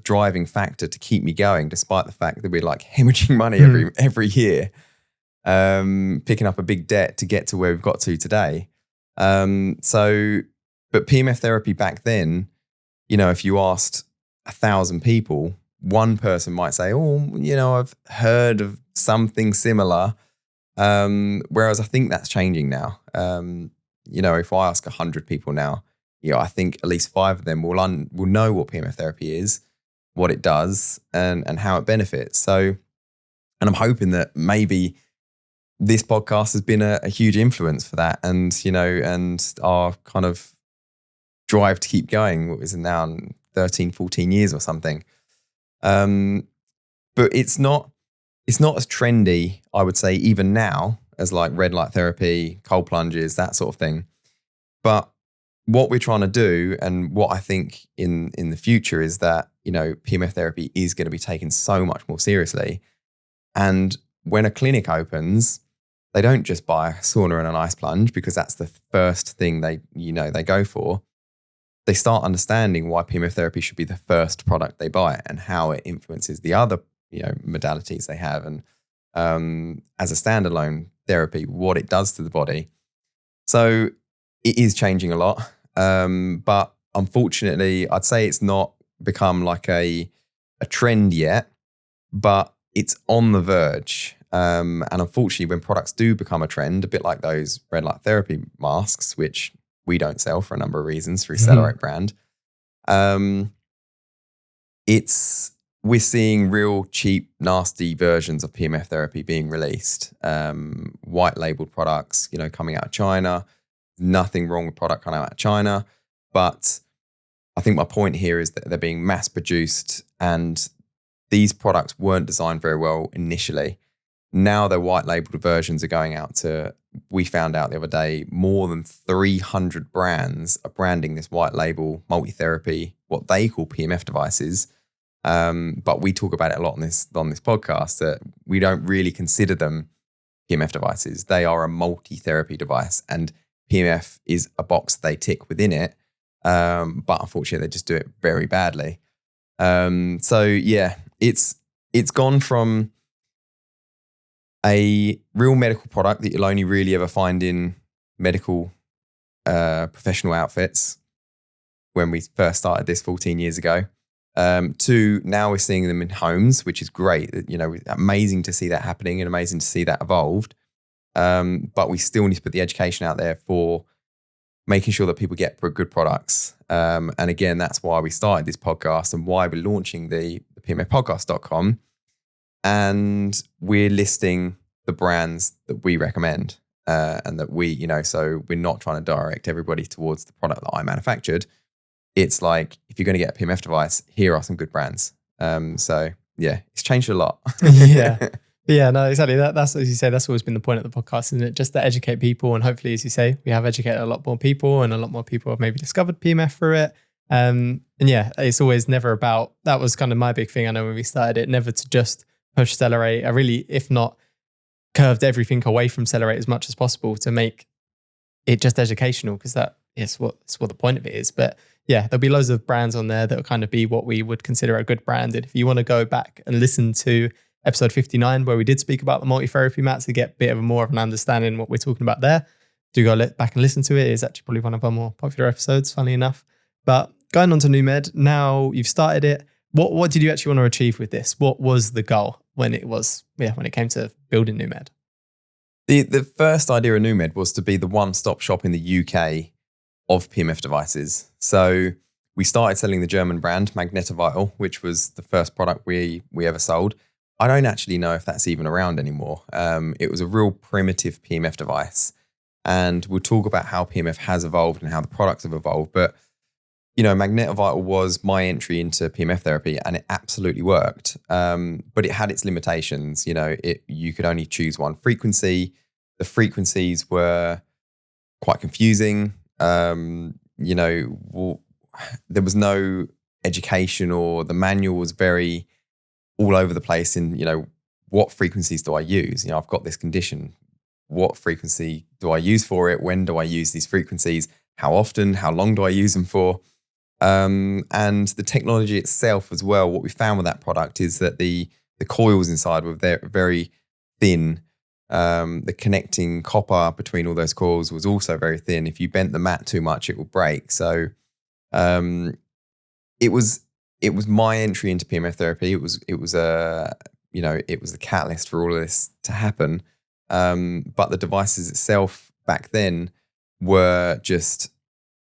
driving factor to keep me going, despite the fact that we're like hemorrhaging money every year, picking up a big debt to get to where we've got to today. But PEMF therapy back then, if you asked 1,000 people, one person might say, I've heard of something similar. Whereas I think that's changing now. If I ask 100 people now, I think at least 5 of them will know what PEMF therapy is, what it does, and how it benefits. So, and I'm hoping that maybe this podcast has been a huge influence for that, and our kind of drive to keep going. What is it now, 13, 14 years or something? But it's not as trendy, I would say, even now, as like red light therapy, cold plunges, that sort of thing. But what we're trying to do, and what I think in the future, is that PEMF therapy is going to be taken so much more seriously. And when a clinic opens, they don't just buy a sauna and an ice plunge because that's the first thing they go for. They start understanding why PEMF therapy should be the first product they buy and how it influences the other modalities they have, and as a standalone therapy, what it does to the body. So it is changing a lot, but unfortunately, I'd say it's not become like a trend yet, but it's on the verge. And unfortunately, when products do become a trend, a bit like those red light therapy masks, which we don't sell for a number of reasons through CELLER8 brand, we're seeing real cheap, nasty versions of PEMF therapy being released. White labeled products, coming out of China. Nothing wrong with product coming out of China, but I think my point here is that they're being mass produced, and these products weren't designed very well initially. Now their white labeled versions are going out to, we found out the other day, more than 300 brands are branding this white label multi-therapy, what they call PEMF devices. But we talk about it a lot on this podcast, that we don't really consider them PEMF devices. They are a multi-therapy device, and PEMF is a box they tick within it. But unfortunately, they just do it very badly. So yeah, it's gone from a real medical product that you'll only really ever find in medical professional outfits when we first started this 14 years ago, to now we're seeing them in homes, which is great. Amazing to see that happening and amazing to see that evolved. But we still need to put the education out there for making sure that people get good products. And again, that's why we started this podcast and why we're launching the PEMFpodcast.com. and we're listing the brands that we recommend, and that we, so we're not trying to direct everybody towards the product that I manufactured. It's like, if you're going to get a PEMF device, here are some good brands. So yeah, it's changed a lot. Yeah. Yeah, no, exactly. That's, as you say, that's always been the point of the podcast, isn't it? Just to educate people. And hopefully, as you say, we have educated a lot more people, and a lot more people have maybe discovered PEMF through it. And yeah, it's always never about, that was kind of my big thing. I know when we started it, never to just push CELLER8. I really, if not, curved everything away from CELLER8 as much as possible to make it just educational, because that is what the point of it is. But yeah, there'll be loads of brands on there that will kind of be what we would consider a good brand. And if you want to go back and listen to episode 59, where we did speak about the multi-therapy mats, to get a bit of more of an understanding of what we're talking about there, do go back and listen to it. It's actually probably one of our more popular episodes, funnily enough. But going on to NewMed, now you've started it. What did you actually want to achieve with this? What was the goal when it came to building NewMed? The first idea of NewMed was to be the one-stop shop in the UK of PEMF devices. So we started selling the German brand Magnetovital, which was the first product we ever sold. I don't actually know if that's even around anymore. It was a real primitive PEMF device. And we'll talk about how PEMF has evolved and how the products have evolved. But, Magnetovital was my entry into PEMF therapy, and it absolutely worked. But it had its limitations. You could only choose one frequency. The frequencies were quite confusing. There was no education, or the manual was very all over the place in, what frequencies do I use? I've got this condition. What frequency do I use for it? When do I use these frequencies? How often? How long do I use them for? And the technology itself as well, what we found with that product is that the coils inside were very thin. The connecting copper between all those coils was also very thin. If you bent the mat too much, it would break. So it was my entry into PEMF therapy. It was the catalyst for all of this to happen. But the devices itself back then were just,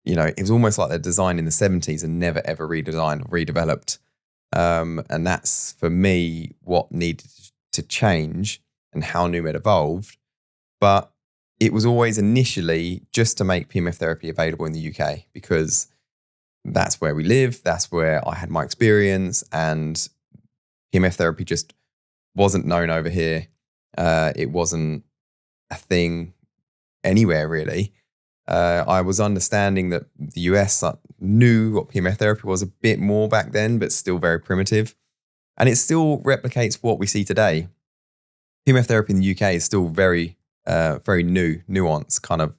it was almost like they're designed in the 70s and never ever redesigned or redeveloped. And that's, for me, what needed to change and how NewMed evolved. But it was always initially just to make PEMF therapy available in the UK, because that's where we live, that's where I had my experience, and PEMF therapy just wasn't known over here. It wasn't a thing anywhere, really. I was understanding that the US knew what PEMF therapy was a bit more back then, but still very primitive. And it still replicates what we see today. PEMF therapy in the UK is still very, very new, nuanced kind of,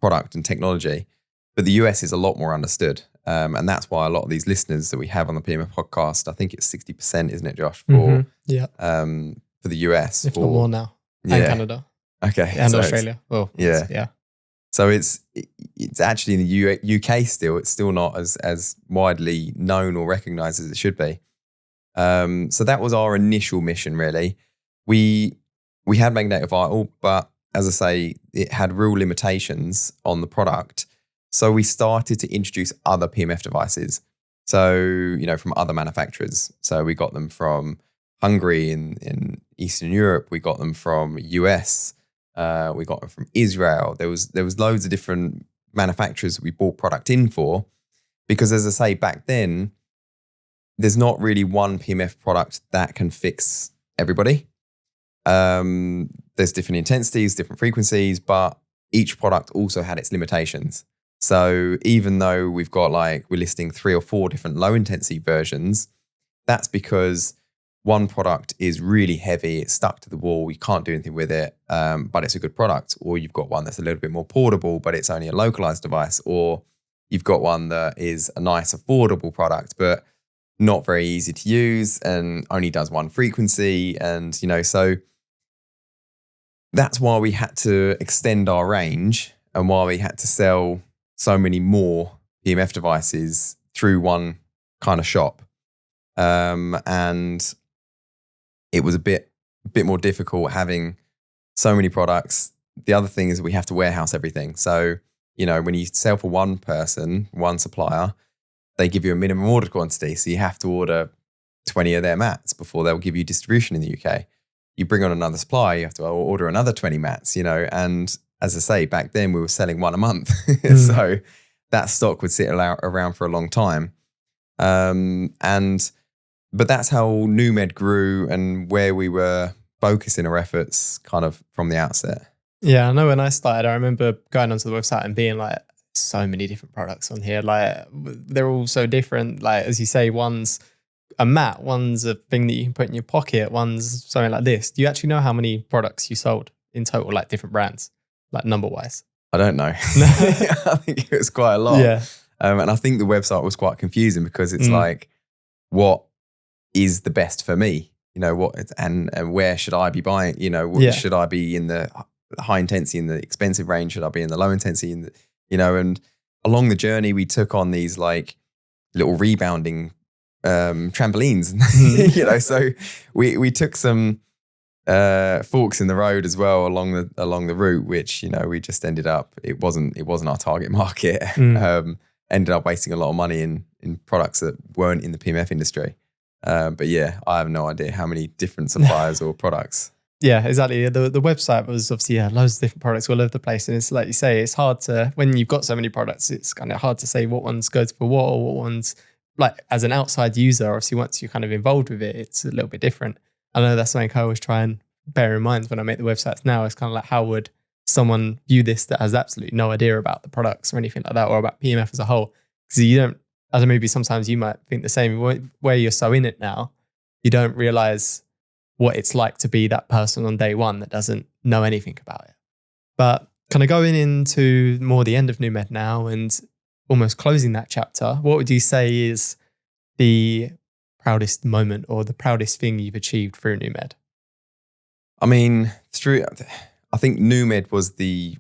product and technology. But the US is a lot more understood. And that's why a lot of these listeners that we have on the PEMF podcast, I think it's 60%, isn't it, Josh, for the US. If not more now. Yeah. And Canada. Okay. And Australia. Well, yeah. Yeah. So it's actually in the UK still. It's still not as widely known or recognised as it should be. So that was our initial mission, really. We had Magnetovital, but as I say, it had real limitations on the product. So we started to introduce other PEMF devices. So, from other manufacturers. So we got them from Hungary in Eastern Europe. We got them from US. We got them from Israel. There was loads of different manufacturers we bought product in for, because, as I say, back then, there's not really one PEMF product that can fix everybody. There's different intensities, different frequencies, but each product also had its limitations. So even though we've got we're listing 3 or 4 different low intensity versions, that's because one product is really heavy, it's stuck to the wall, you can't do anything with it, but it's a good product. Or you've got one that's a little bit more portable, but it's only a localized device. Or you've got one that is a nice, affordable product, but not very easy to use and only does one frequency. And, so that's why we had to extend our range, and why we had to sell so many more PEMF devices through one kind of shop. And it was a bit more difficult having so many products. The other thing is we have to warehouse everything. So, when you sell for one person, one supplier, they give you a minimum order quantity. So you have to order 20 of their mats before they'll give you distribution in the UK. You bring on another supplier, you have to order another 20 mats, and as I say, back then we were selling one a month. So that stock would sit around for a long time. But that's how NewMed grew and where we were focusing our efforts kind of from the outset. Yeah, I know when I started, I remember going onto the website and being like, so many different products on here. Like, they're all so different. Like, as you say, one's a mat, one's a thing that you can put in your pocket, one's something like this. Do you actually know how many products you sold in total, like different brands, like number-wise? I don't know. I think it was quite a lot. Yeah. And I think the website was quite confusing because it's like, what is the best for me? And where should I be buying? Should I be in the high intensity, in the expensive range? Should I be in the low intensity? And along the journey, we took on these like little rebounding trampolines, so we took some forks in the road as well along the route, which we just ended up, it wasn't our target market. Ended up wasting a lot of money in products that weren't in the PEMF industry. But yeah, I have no idea how many different suppliers or products. Yeah, exactly. The website was obviously loads of different products all over the place, and it's like you say, it's hard to, when you've got so many products, it's kind of hard to say what one's good for what, or what one's, like, as an outside user, obviously once you're kind of involved with it, it's a little bit different. I know that's something I always try and bear in mind when I make the websites now. It's kind of like, how would someone view this that has absolutely no idea about the products or anything like that, or about PEMF as a whole? Because you don't, I don't know, maybe sometimes you might think the same, where you're so in it now, you don't realize what it's like to be that person on day one that doesn't know anything about it. But kind of going into more the end of NewMed now and almost closing that chapter, what would you say is the proudest moment or the proudest thing you've achieved through NewMed? I mean, I think NewMed was the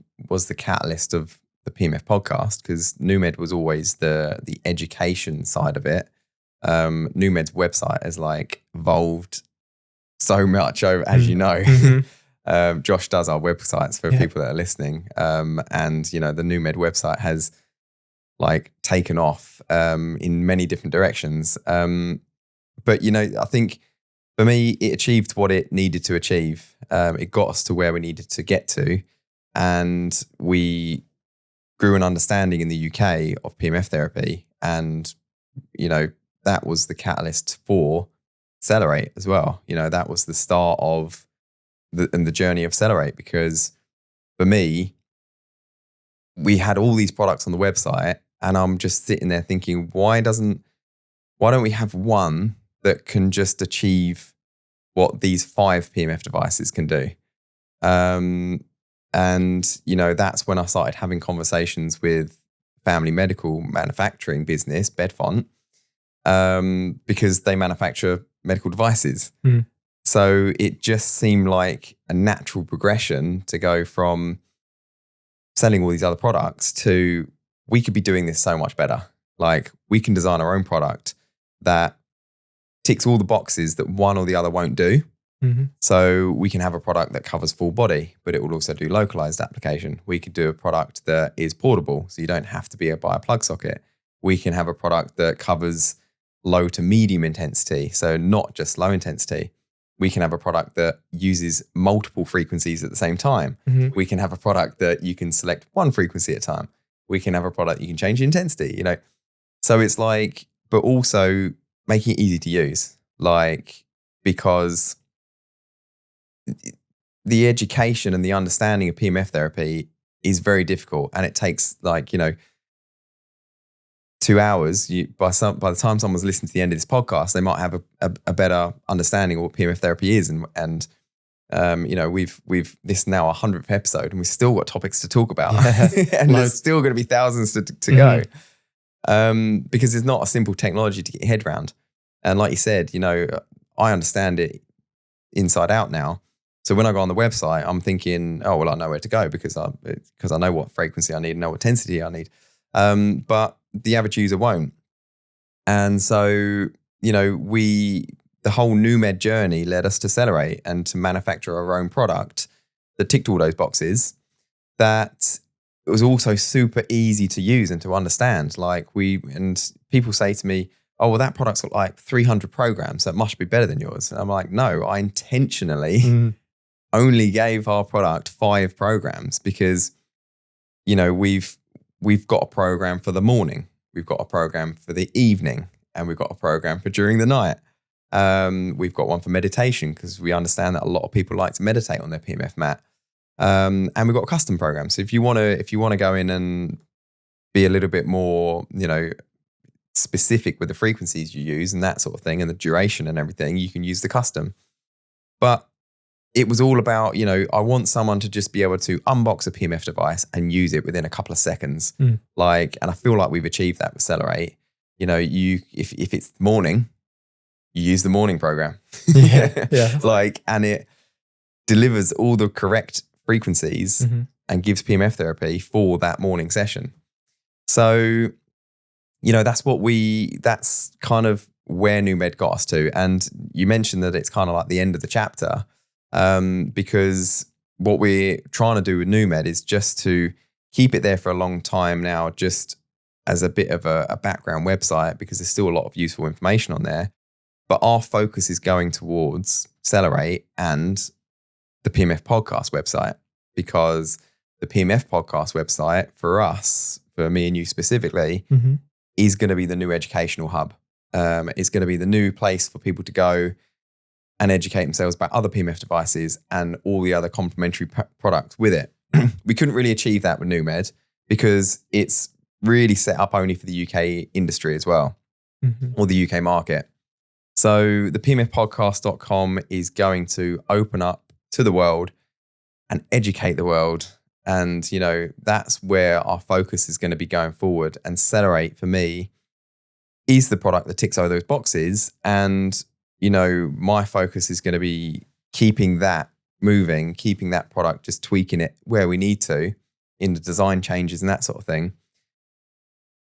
catalyst of the PEMF podcast, because NewMed was always the education side of it. NewMed's website has like evolved so much over, as you know. Josh does our websites for people that are listening. And the NewMed website has like taken off in many different directions. But I think for me, it achieved what it needed to achieve. It got us to where we needed to get to. And we grew an understanding in the UK of PEMF therapy. And, that was the catalyst for CELLER8 as well. That was the start of the journey of CELLER8, because for me, we had all these products on the website, and I'm just sitting there thinking, why don't we have one that can just achieve what these 5 PEMF devices can do? And that's when I started having conversations with family medical manufacturing business, Bedfont, because they manufacture medical devices. So it just seemed like a natural progression to go from selling all these other products to, we could be doing this so much better. Like, we can design our own product that ticks all the boxes that one or the other won't do. So we can have a product that covers full body, but it will also do localized application. We could do a product that is portable, so you don't have to buy a plug socket. We can have a product that covers low to medium intensity, so not just low intensity. We can have a product that uses multiple frequencies at the same time. We can have a product that you can select one frequency at a time. We can have a product you can change the intensity, So it's like, but also making it easy to use, like, because the education and the understanding of PEMF therapy is very difficult, and it takes 2 hours. By the time someone's listened to the end of this podcast, they might have a better understanding of what PEMF therapy is, and we've this is now our 100th episode, and we've still got topics to talk about, and there's still going to be thousands to go, because it's not a simple technology to get your head around. And like you said, I understand it inside out now. So when I go on the website, I'm thinking, oh, well, I know where to go because I know what frequency I need, know what intensity I need. But the average user won't. And so, the whole NewMed journey led us to CELLER8 and to manufacture our own product that ticked all those boxes, that it was also super easy to use and to understand. And people say to me, oh, well, that product's got like 300 programs, so it must be better than yours. And I'm like, no, I intentionally only gave our product 5 programs because, you know, we've got a program for the morning, we've got a program for the evening, and we've got a program for during the night. We've got one for meditation because we understand that a lot of people like to meditate on their PEMF mat. And we've got a custom program. So if you want to go in and be a little bit more, you know, specific with the frequencies you use and that sort of thing and the duration and everything, you can use the custom. But it was all about, you know, I want someone to just be able to unbox a PEMF device and use it within a couple of seconds. Like, and I feel like we've achieved that with CELLER8. You know, if it's morning, you use the morning program. Yeah. Like, and it delivers all the correct frequencies and gives PEMF therapy for that morning session. So, you know, that's kind of where NewMed got us to. And you mentioned that it's kind of like the end of the chapter, because what we're trying to do with NewMed is just to keep it there for a long time now, just as a bit of a background website, because there's still a lot of useful information on there. But our focus is going towards CELLER8 and the PEMF Podcast website, because the PEMF Podcast website for us, for me and you specifically, is going to be the new educational hub. It's going to be the new place for people to go and educate themselves about other PEMF devices and all the other complementary products with it. We couldn't really achieve that with NewMed because it's really set up only for the UK industry as well, or the UK market. So the PEMFpodcast.com is going to open up to the world and educate the world. And, you know, that's where our focus is going to be going forward. And CELLER8 for me is the product that ticks all those boxes. And, you know, my focus is going to be keeping that moving, keeping that product, just tweaking it where we need to in the design changes and that sort of thing.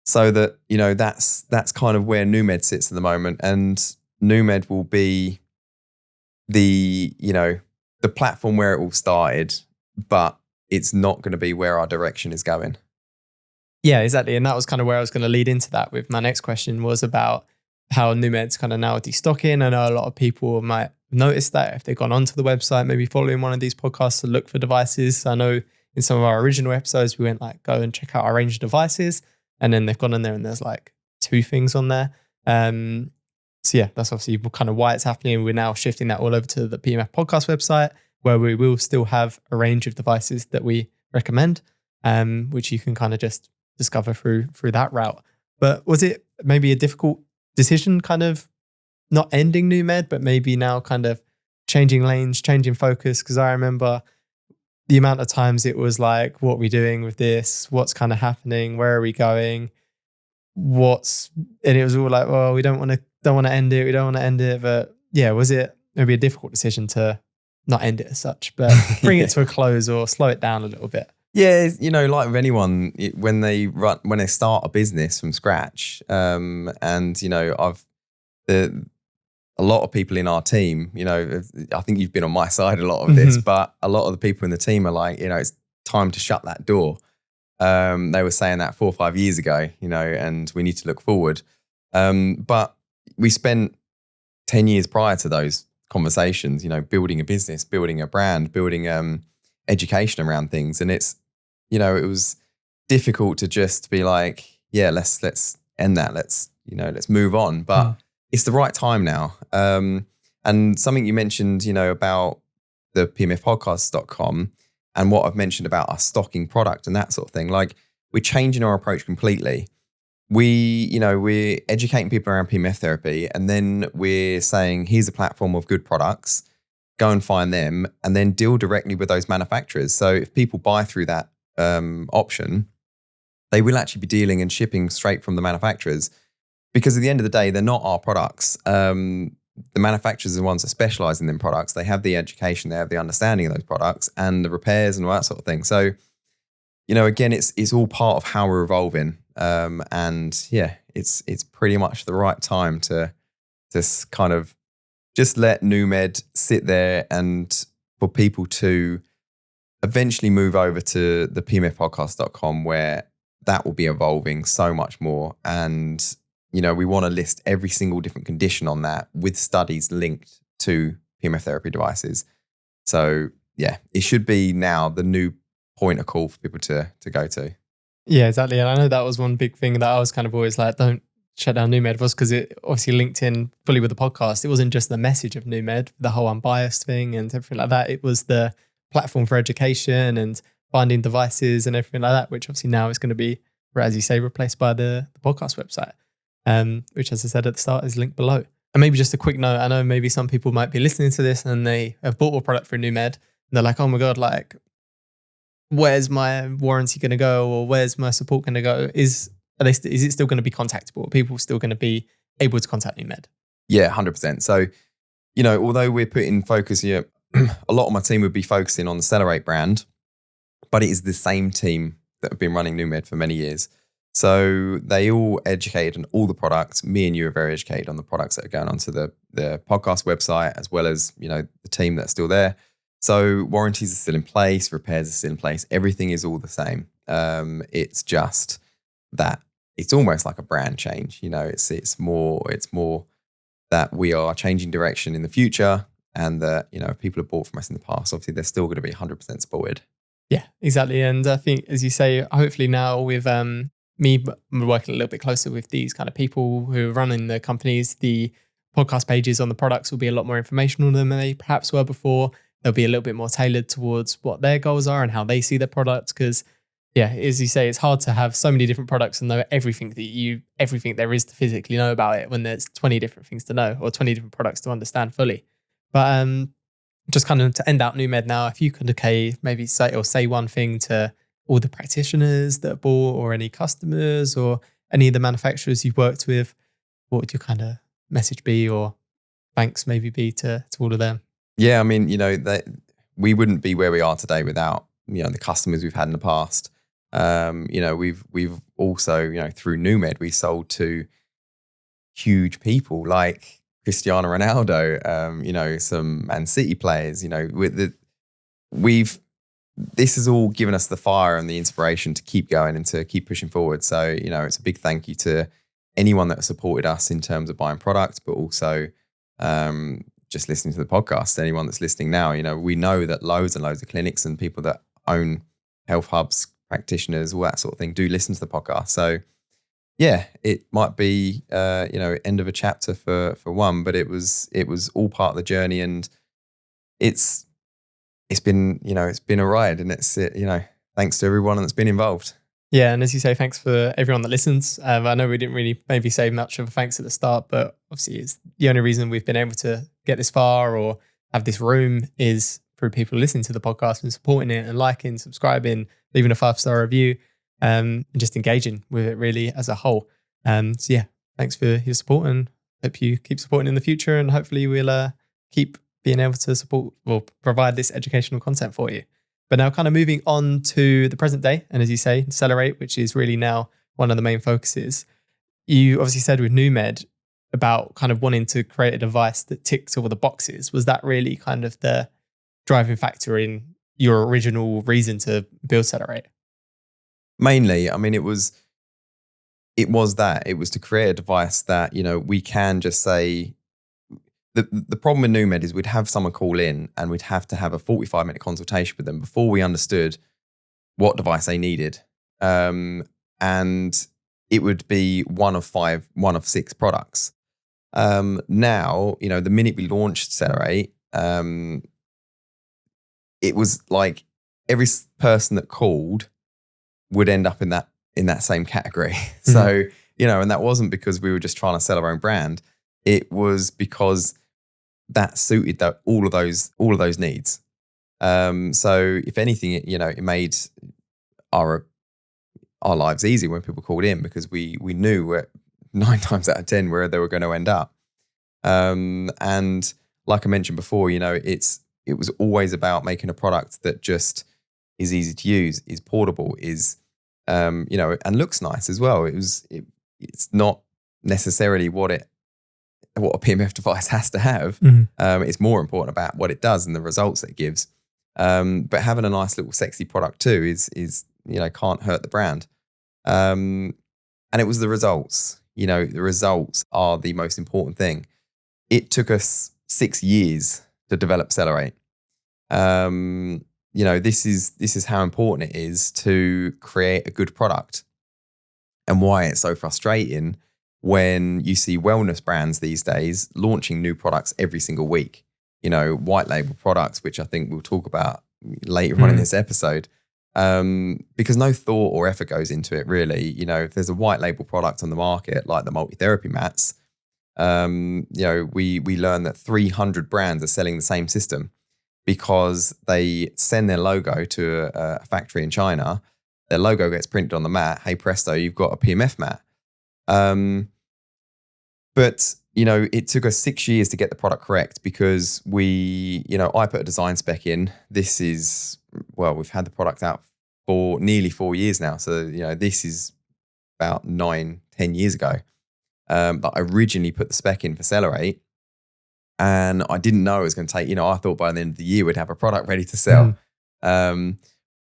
So that, you know, that's kind of where NewMed sits at the moment. And NewMed will be the, you know, the platform where it all started, but it's not going to be where our direction is going. Yeah, exactly. And that was kind of where I was going to lead into that with my next question, was about how NewMed's kind of now destocking. I know a lot of people might notice that if they've gone onto the website, maybe following one of these podcasts to look for devices. I know in some of our original episodes, we went like, go and check out our range of devices. And then they've gone in there and there's like 2 things on there. So yeah, that's obviously kind of why it's happening. We're now shifting that all over to the PEMF Podcast website, where we will still have a range of devices that we recommend, which you can kind of just discover through that route. But was it maybe a difficult decision, kind of not ending NewMed, but maybe now kind of changing lanes, changing focus? Because I remember the amount of times it was like, what are we doing with this? What's kind of happening? Where are we going? And it was all like, well, we don't want to end it. We don't want to end it. But yeah, was it maybe a difficult decision to not end it as such, but bring it to a close or slow it down a little bit? Yeah, you know, like with anyone, when they start a business from scratch, and you know, a lot of people in our team, you know, I think you've been on my side a lot of this, but a lot of the people in the team are like, you know, it's time to shut that door. They were saying that 4 or 5 years ago, you know, and we need to look forward. But we spent 10 years prior to those conversations, you know, building a business, building a brand, building education around things. And it's, you know, it was difficult to just be like, yeah, let's end that. Let's move on. But it's the right time now. And something you mentioned, you know, about the PEMFpodcast.com and what I've mentioned about our stocking product and that sort of thing, like we're changing our approach completely. We're educating people around PEMF therapy, and then we're saying, here's a platform of good products, go and find them, and then deal directly with those manufacturers. So if people buy through that option, they will actually be dealing and shipping straight from the manufacturers, because at the end of the day, they're not our products. The manufacturers are the ones that specialize in them products. They have the education, they have the understanding of those products and the repairs and all that sort of thing. So, you know, again, it's all part of how we're evolving. And yeah, it's pretty much the right time to just kind of just let NewMed sit there, and for people to eventually move over to the PEMFpodcast.com, where that will be evolving so much more. And we want to list every single different condition on that with studies linked to PEMF therapy devices. So yeah, it should be now the new point of call for people to go to. Yeah, exactly. And I know that was one big thing that I was kind of always like, don't shut down NewMed, was because it obviously linked in fully with the podcast. It wasn't just the message of NewMed, the whole unbiased thing and everything like that. It was the platform for education and finding devices and everything like that, which obviously now is going to be, as you say, replaced by the podcast website, which, as I said at the start, is linked below. And maybe just a quick note, I know maybe some people might be listening to this and they have bought a product for NewMed and they're like, oh my God, like, where's my warranty going to go, or where's my support going to go? Is it still going to be contactable? Are people still going to be able to contact NewMed? Yeah, 100%. So, although we're putting focus here, a lot of my team would be focusing on the CELLER8 brand, but it is the same team that have been running NewMed for many years. So they all educated on all the products. Me and you are very educated on the products that are going onto the podcast website, as well as, the team that's still there. So warranties are still in place, repairs are still in place. Everything is all the same. It's just that it's almost like a brand change. It's more that we are changing direction in the future, and that, if people have bought from us in the past, obviously they're still going to be 100% supported. Yeah, exactly. And I think, as you say, hopefully now with me working a little bit closer with these kind of people who are running the companies, the podcast pages on the products will be a lot more informational than they perhaps were before. They'll be a little bit more tailored towards what their goals are and how they see their products. Because, yeah, as you say, it's hard to have so many different products and know everything there is to physically know about it when there's 20 different things to know, or 20 different products to understand fully. But just kind of to end out NewMed now, if you could maybe say one thing to all the practitioners that bought, or any customers, or any of the manufacturers you've worked with, what would your kind of message be, or thanks maybe be to all of them? Yeah, I mean, that we wouldn't be where we are today without, the customers we've had in the past. We've also, through NewMed, we sold to huge people like Cristiano Ronaldo, some Man City players. This has all given us the fire and the inspiration to keep going and to keep pushing forward. So, it's a big thank you to anyone that supported us in terms of buying products, but also just listening to the podcast. Anyone that's listening now, we know that loads and loads of clinics and people that own health hubs, practitioners, all that sort of thing, do listen to the podcast. So yeah, it might be end of a chapter for one, but it was all part of the journey, and it's been a ride, and it's thanks to everyone that's been involved. Yeah, and as you say, thanks for everyone that listens. I know we didn't really maybe say much of a thanks at the start, but obviously it's the only reason we've been able to get this far or have this room is through people listening to the podcast and supporting it and liking, subscribing, leaving a 5-star review, and just engaging with it really as a whole. So yeah, thanks for your support, and hope you keep supporting in the future, and hopefully we'll keep being able to support or provide this educational content for you. But now kind of moving on to the present day, and as you say, CELLER8, which is really now one of the main focuses. You obviously said with NewMed about kind of wanting to create a device that ticks all the boxes. Was that really kind of the driving factor in your original reason to build CELLER8? Mainly, I mean, it was to create a device that, we can just say. The problem with NewMed is we'd have someone call in and we'd have to have a 45-minute consultation with them before we understood what device they needed. And it would be one of 6 products. Now, the minute we launched CELLER8, it was like every person that called would end up in that same category. Mm-hmm. So, and that wasn't because we were just trying to sell our own brand. It was because that suited all of those needs. So if anything, it made our lives easy when people called in, because we knew 9 times out of 10 where they were going to end up. And like I mentioned before, it was always about making a product that just is easy to use, is portable, is and looks nice as well. It's not necessarily what a PEMF device has to have. Mm-hmm. It's more important about what it does and the results that it gives. But having a nice little sexy product too is can't hurt the brand. And it was the results. The results are the most important thing. It took us 6 years to develop CELLER8. This is how important it is to create a good product, and why it's so frustrating when you see wellness brands these days launching new products every single week. White label products, which I think we'll talk about later on in this episode, because no thought or effort goes into it, really. If there's a white label product on the market, like the multi-therapy mats, we learn that 300 brands are selling the same system because they send their logo to a factory in China. Their logo gets printed on the mat. Hey, presto, you've got a PEMF mat. But it took us 6 years to get the product correct because I put a design spec in. We've had the product out for nearly 4 years now. So, this is about 9-10 years ago. But I originally put the spec in for CELLER8, and I didn't know it was going to take, I thought by the end of the year we'd have a product ready to sell.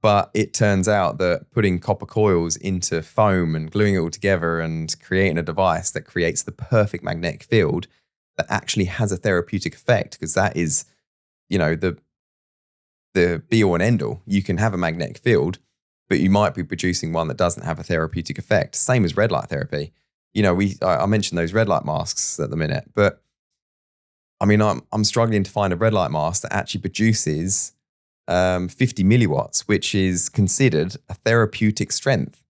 But it turns out that putting copper coils into foam and gluing it all together and creating a device that creates the perfect magnetic field that actually has a therapeutic effect, because that is, the be all and end all. You can have a magnetic field, but you might be producing one that doesn't have a therapeutic effect. Same as red light therapy. I mentioned those red light masks at the minute, but I mean, I'm struggling to find a red light mask that actually produces 50 milliwatts, which is considered a therapeutic strength.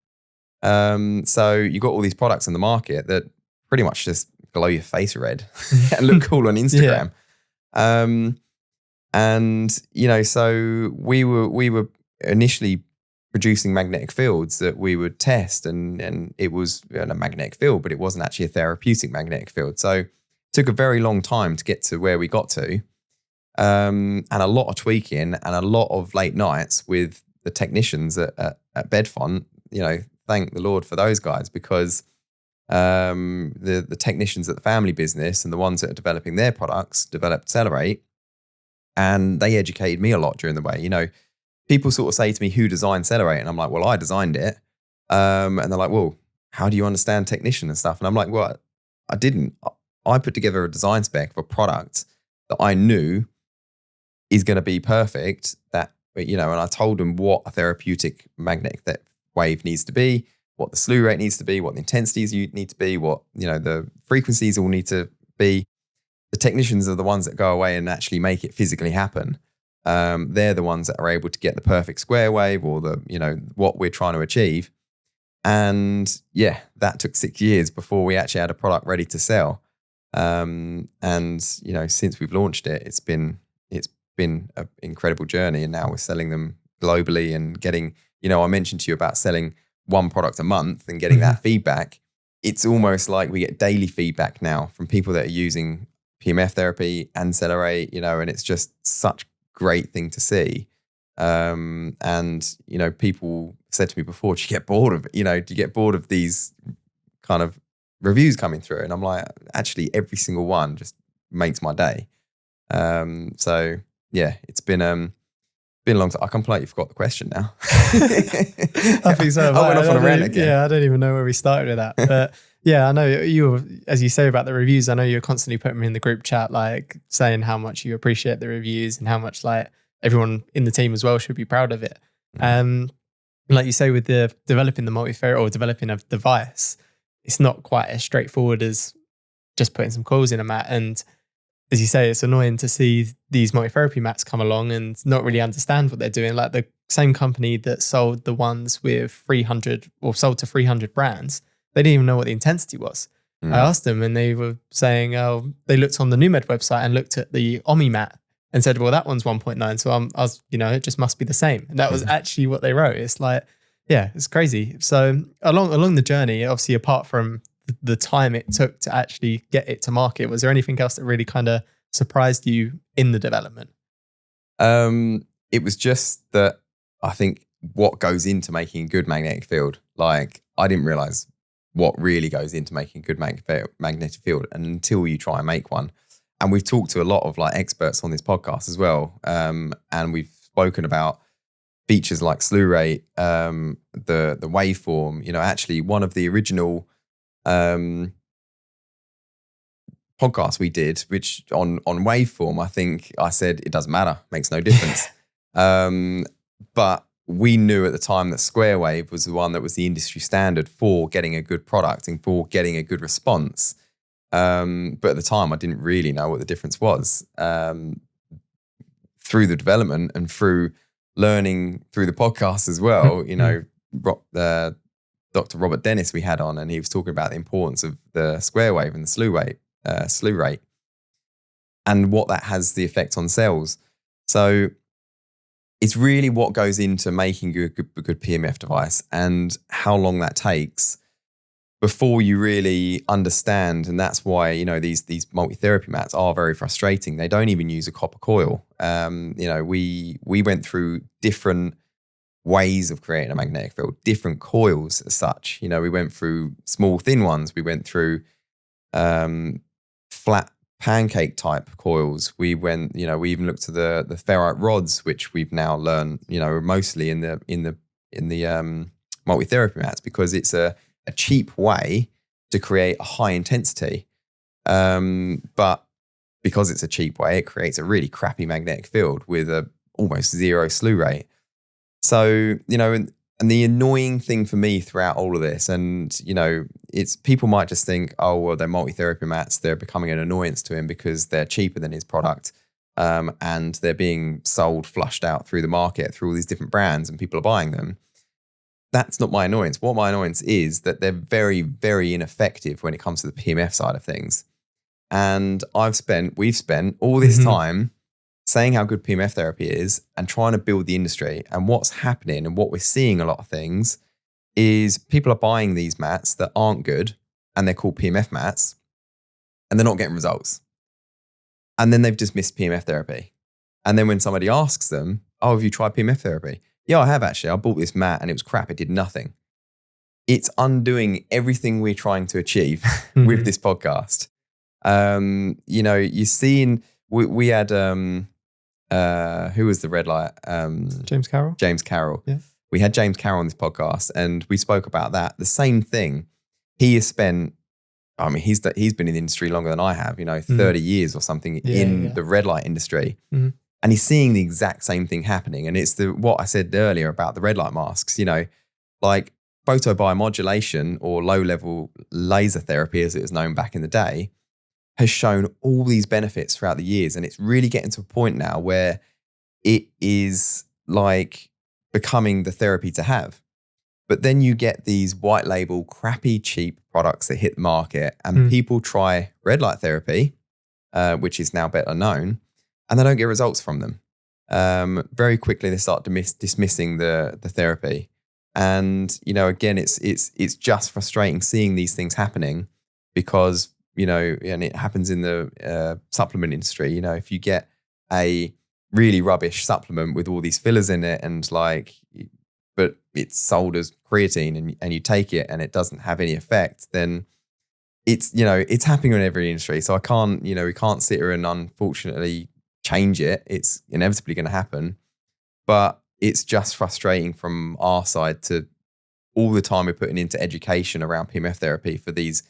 So you've got all these products on the market that pretty much just glow your face red and look cool on Instagram. So we were initially producing magnetic fields that we would test, and it was a magnetic field, but it wasn't actually a therapeutic magnetic field. So it took a very long time to get to where we got to. And a lot of tweaking and a lot of late nights with the technicians at Bedfont. Thank the Lord for those guys, because the technicians at the family business and the ones that are developing their products developed CELLER8, and they educated me a lot during the way. People sort of say to me, who designed CELLER8? And I'm like, well, I designed it. And they're like, well, how do you understand technician and stuff? And I'm like, well, I didn't. I put together a design spec for a product that I knew is going to be perfect, and I told them what a therapeutic magnetic wave needs to be, what the slew rate needs to be, what the intensities need to be, what, the frequencies all need to be. The technicians are the ones that go away and actually make it physically happen. They're the ones that are able to get the perfect square wave or what we're trying to achieve. And yeah, that took 6 years before we actually had a product ready to sell. And since we've launched it, it's been an incredible journey, and now we're selling them globally and getting, I mentioned to you about selling one product a month and getting that feedback. It's almost like we get daily feedback now from people that are using PEMF therapy and CELLER8, and it's just such a great thing to see. People said to me before, do you get bored of it? Do you get bored of these kind of reviews coming through? And I'm like, actually, every single one just makes my day. So yeah, it's been a long time. I completely forgot the question now. I think so. I went off on a rant again. Yeah, I don't even know where we started with that. But yeah, I know you, as you say about the reviews, I know you're constantly putting me in the group chat, like saying how much you appreciate the reviews and how much like everyone in the team as well should be proud of it. Like you say, with the developing the multi-therapy or developing a device, it's not quite as straightforward as just putting some coils in a mat. And as you say, it's annoying to see these multi-therapy mats come along and not really understand what they're doing. Like the same company that sold the ones with 300 or sold to 300 brands, they didn't even know what the intensity was. I asked them and they were saying, they looked on the NewMed website and looked at the Omi mat and said, well, that one's 1.9. So I was, it just must be the same. And that was actually what they wrote. It's like, yeah, it's crazy. So along the journey, obviously, apart from the time it took to actually get it to market, was there anything else that really kind of surprised you in the development? It was just that I think what goes into making a good magnetic field, like I didn't realize what really goes into making a good magnetic field until you try and make one. And we've talked to a lot of like experts on this podcast as well. And we've spoken about features like slew rate, the waveform. Actually one of the original podcast we did, which on waveform, I think I said it doesn't matter, makes no difference. But we knew at the time that square wave was the one that was the industry standard for getting a good product and for getting a good response. But at the time, I didn't really know what the difference was. Through the development and through learning through the podcast as well, you know, Dr. Robert Dennis we had on, and he was talking about the importance of the square wave and the slew rate and what that has the effect on cells. So it's really what goes into making a good PEMF device and how long that takes before you really understand. And that's why, you know, these multi-therapy mats are very frustrating. They don't even use a copper coil. You know, we went through different ways of creating a magnetic field, different coils as such. You know, we went through small, thin ones. We went through flat pancake type coils. We went, you know, we even looked at the ferrite rods, which we've now learned, you know, mostly in the multi-therapy mats, because it's a cheap way to create a high intensity. But because it's a cheap way, it creates a really crappy magnetic field with a almost zero slew rate. So, you know, and the annoying thing for me throughout all of this, and, you know, it's people might just think, oh, well, they're multi-therapy mats. They're becoming an annoyance to him because they're cheaper than his product. And they're being sold, flushed out through the market, through all these different brands, and people are buying them. That's not my annoyance. What my annoyance is that they're very, very ineffective when it comes to the PEMF side of things. And we've spent all this time saying how good PEMF therapy is and trying to build the industry. And what's happening and what we're seeing a lot of things is people are buying these mats that aren't good, and they're called PEMF mats, and they're not getting results. And then they've dismissed PEMF therapy. And then when somebody asks them, oh, have you tried PEMF therapy? Yeah, I have actually. I bought this mat and it was crap. It did nothing. It's undoing everything we're trying to achieve with this podcast. You know, you're seeing, we had, who was the red light? James Carroll. James Carroll. Yeah. We had James Carroll on this podcast and we spoke about that. The same thing. He has spent, I mean, he's been in the industry longer than I have, you know, 30 years or something in the red light industry. And he's seeing the exact same thing happening. And it's what I said earlier about the red light masks, you know, like photobiomodulation or low level laser therapy, as it was known back in the day, has shown all these benefits throughout the years. And it's really getting to a point now where it is like becoming the therapy to have. But then you get these white label, crappy, cheap products that hit the market, and people try red light therapy, which is now better known, and they don't get results from them. Very quickly, they start dismissing the therapy. And, you know, again, it's just frustrating seeing these things happening because, you know, and it happens in the supplement industry. You know, if you get a really rubbish supplement with all these fillers in it and like, but it's sold as creatine and you take it and it doesn't have any effect, then it's, you know, it's happening in every industry. So I can't, you know, we can't sit here and unfortunately change it. It's inevitably going to happen, but it's just frustrating from our side to all the time we're putting into education around PEMF therapy for these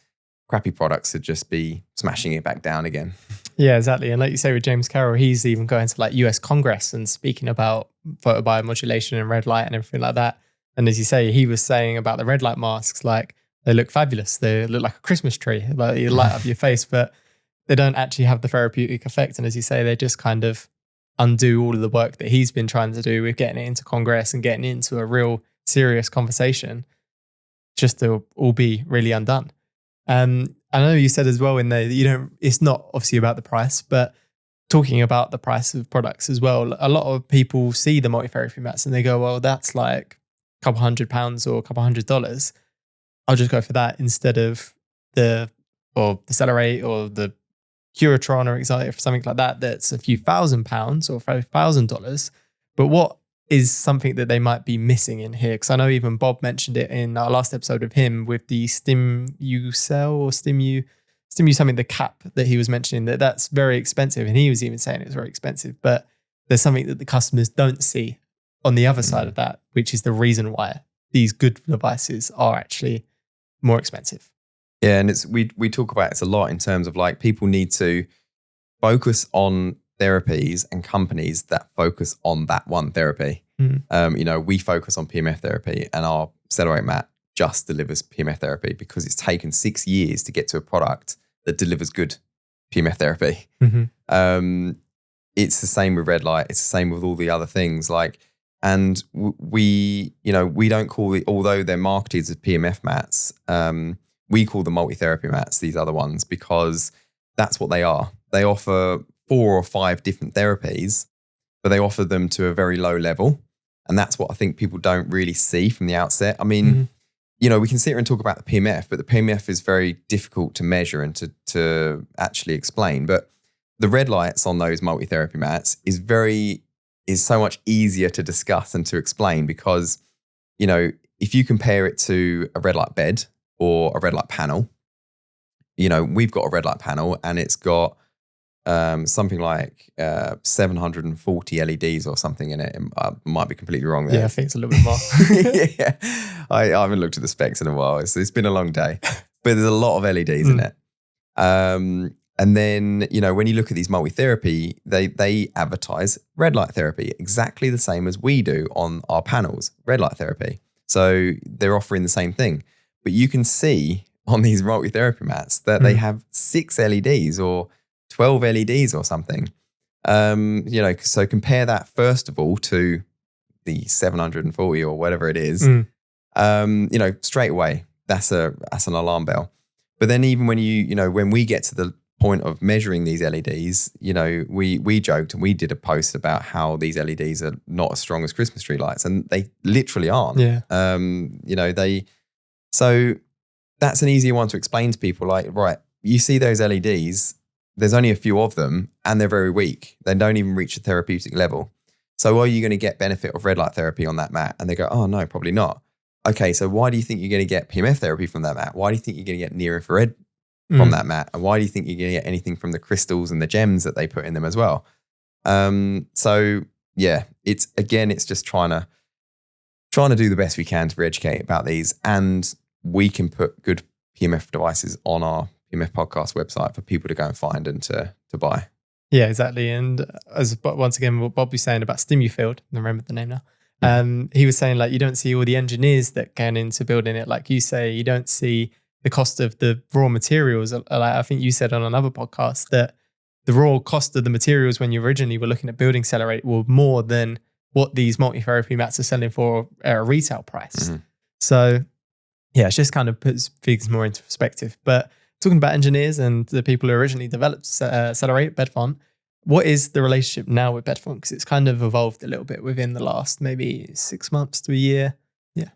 crappy products to just be smashing it back down again. Yeah, exactly. And like you say with James Carroll, he's even going to like US Congress and speaking about photobiomodulation and red light and everything like that. And as you say, he was saying about the red light masks, like they look fabulous. They look like a Christmas tree, like you light up your face, but they don't actually have the therapeutic effect. And as you say, they just kind of undo all of the work that he's been trying to do with getting it into Congress and getting into a real serious conversation, just to all be really undone. I know you said as well in there that it's not obviously about the price, but talking about the price of products as well, a lot of people see the multi-therapy mats and they go, well, that's like a couple £100 or a couple $100. I'll just go for that instead of the CELLER8 or the Curatron or something like that. That's a few £1,000 or $5,000. But what is something that they might be missing in here? Because I know even Bob mentioned it in our last episode of him with the StimUcell or Stimu something, the cap that he was mentioning, that's very expensive. And he was even saying it was very expensive, but there's something that the customers don't see on the other side of that, which is the reason why these good devices are actually more expensive. Yeah, and we talk about it a lot in terms of like people need to focus on therapies and companies that focus on that one therapy. We focus on PEMF therapy, and our CELLER8 Max just delivers PEMF therapy because it's taken 6 years to get to a product that delivers good PEMF therapy. It's the same with red light. It's the same with all the other things. And we don't call it, although they're marketed as PEMF mats, we call them multi-therapy mats, these other ones, because that's what they are. They offer 4 or 5 different therapies, but they offer them to a very low level. And that's what I think people don't really see from the outset. I mean, we can sit here and talk about the PEMF, but the PEMF is very difficult to measure and to actually explain. But the red lights on those multi-therapy mats is so much easier to discuss and to explain because, if you compare it to a red light bed or a red light panel, we've got a red light panel and it's got something like 740 LEDs or something in it. I might be completely wrong there. Yeah, I think it's a little bit more. Yeah, I haven't looked at the specs in a while. It's been a long day, but there's a lot of LEDs in it. And then, when you look at these multi-therapy, they advertise red light therapy exactly the same as we do on our panels, red light therapy. So they're offering the same thing. But you can see on these multi-therapy mats that they have 6 LEDs or 12 LEDs or something. So compare that first of all to the 740 or whatever it is. Straight away, that's an alarm bell. But then even when when we get to the point of measuring these LEDs, we joked and we did a post about how these LEDs are not as strong as Christmas tree lights, and they literally aren't. Yeah. So that's an easier one to explain to people. Like, right, you see those LEDs, there's only a few of them and they're very weak. They don't even reach a therapeutic level. So are you going to get benefit of red light therapy on that mat? And they go, oh no, probably not. Okay, so why do you think you're going to get PEMF therapy from that mat? Why do you think you're going to get near infrared from that mat? And why do you think you're going to get anything from the crystals and the gems that they put in them as well? So yeah, it's just trying to do the best we can to re-educate about these, and we can put good PEMF devices on our PEMF podcast website for people to go and find and to buy. Yeah, exactly. And once again, what Bob was saying about StimuField, I remember the name now. He was saying you don't see all the engineers that get into building it. Like you say, you don't see the cost of the raw materials. I think you said on another podcast that the raw cost of the materials when you originally were looking at building CELLER8 were more than what these multi-therapy mats are selling for at a retail price. So yeah, it just kind of puts things more into perspective. But talking about engineers and the people who originally developed CELLER8, Bedfont, what is the relationship now with Bedfont? Because it's kind of evolved a little bit within the last maybe 6 months to a year.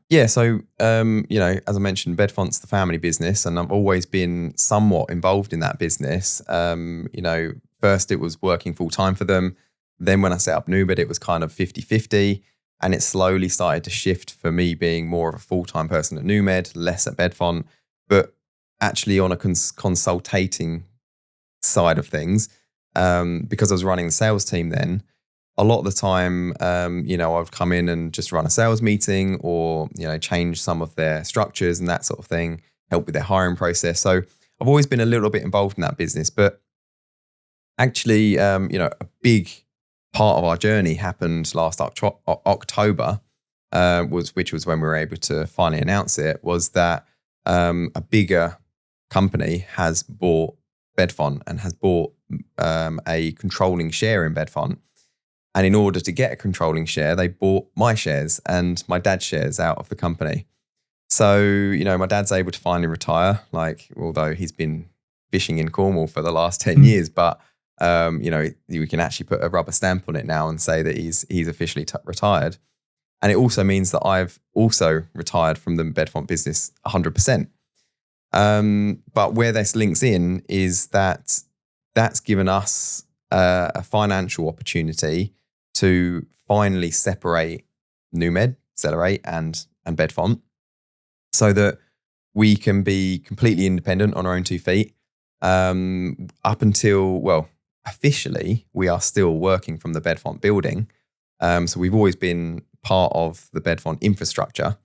Yeah. So, as I mentioned, Bedfont's the family business, and I've always been somewhat involved in that business. First it was working full time for them. Then when I set up NewMed, it was kind of 50-50. And it slowly started to shift for me being more of a full-time person at NewMed, less at Bedfont, but actually on a consultating side of things, because I was running the sales team then. A lot of the time, I would come in and just run a sales meeting or, change some of their structures and that sort of thing, help with their hiring process. So I've always been a little bit involved in that business. But actually, a big part of our journey happened last October, which was when we were able to finally announce it, was that a bigger company has bought Bedfont and has bought a controlling share in Bedfont. And in order to get a controlling share, they bought my shares and my dad's shares out of the company. So, my dad's able to finally retire, although he's been fishing in Cornwall for the last 10 years, but we can actually put a rubber stamp on it now and say that he's officially retired. And it also means that I've also retired from the Bedfont business 100%. But where this links in is that's given us a financial opportunity to finally separate NewMed, CELLER8 and Bedfont, so that we can be completely independent on our own 2 feet. Up until, officially, we are still working from the Bedfont building. So we've always been part of the Bedfont infrastructure,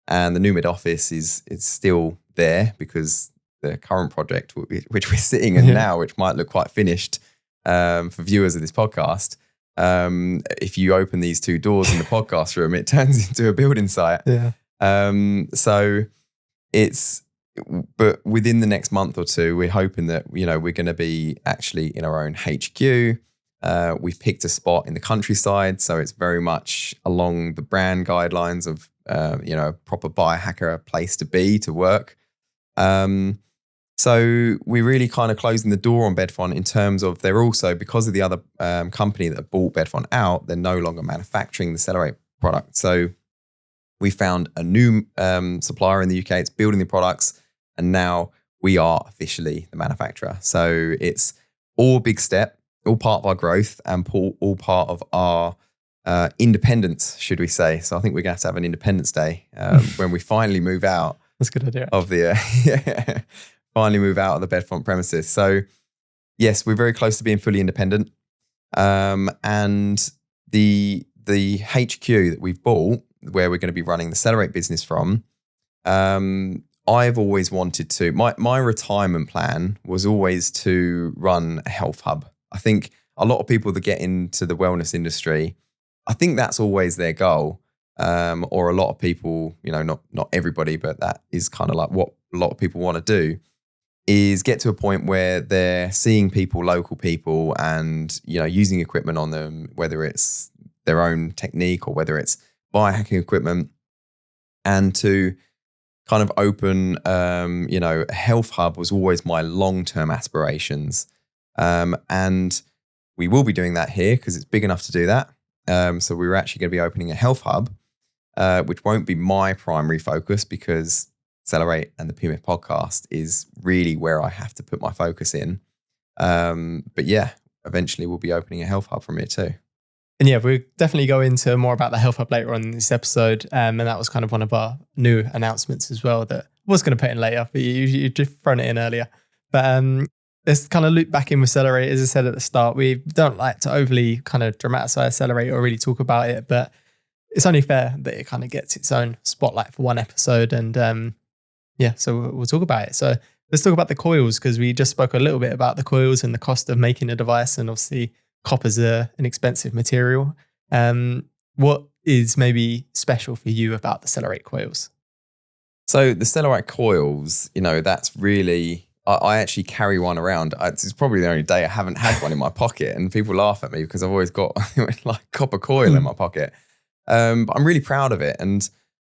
and the NewMed office is still there because the current project, which we're sitting in now, which might look quite finished for viewers of this podcast. If you open these two doors in the podcast room, it turns into a building site. Yeah. But within the next month or two, we're hoping that, we're going to be actually in our own HQ. We've picked a spot in the countryside, so it's very much along the brand guidelines of, a proper biohacker place to be, to work. So we're really kind of closing the door on Bedfont in terms of they're also, because of the other company that bought Bedfont out, they're no longer manufacturing the CELLER8 product. So we found a new supplier in the UK. It's building the products, and now we are officially the manufacturer. So it's all a big step, all part of our growth, and all part of our independence, should we say. So I think we're going to have an Independence Day when we finally move out. That's a good idea. Of the finally move out of the Bedfont premises. So yes, we're very close to being fully independent. And the HQ that we've bought, where we're going to be running the CELLER8 business from, I've always wanted to, my retirement plan was always to run a health hub. I think a lot of people that get into the wellness industry, I think that's always their goal. Or a lot of people, not everybody, but that is kind of like what a lot of people want to do, is get to a point where they're seeing people, local people, and, using equipment on them, whether it's their own technique or whether it's biohacking equipment, and to kind of open, a health hub was always my long-term aspirations. And we will be doing that here because it's big enough to do that. So we're actually going to be opening a health hub, which won't be my primary focus, because CELLER8 and the PEMF Podcast is really where I have to put my focus in. But yeah, eventually we'll be opening a health hub from here too. And yeah, we'll definitely go into more about the health hub later on in this episode. And that was kind of one of our new announcements as well that I was going to put in later, but you just thrown it in earlier. But let's kind of loop back in with CELLER8. As I said at the start, we don't like to overly kind of dramatize CELLER8 or really talk about it, but it's only fair that it kind of gets its own spotlight for one episode. And so we'll talk about it. So let's talk about the coils, because we just spoke a little bit about the coils and the cost of making a device. And obviously copper's an expensive material. What is maybe special for you about the CELLER8 coils? So the CELLER8 coils, that's really, I actually carry one around. It's probably the only day I haven't had one in my pocket, and people laugh at me because I've always got like copper coil in my pocket. But I'm really proud of it. And,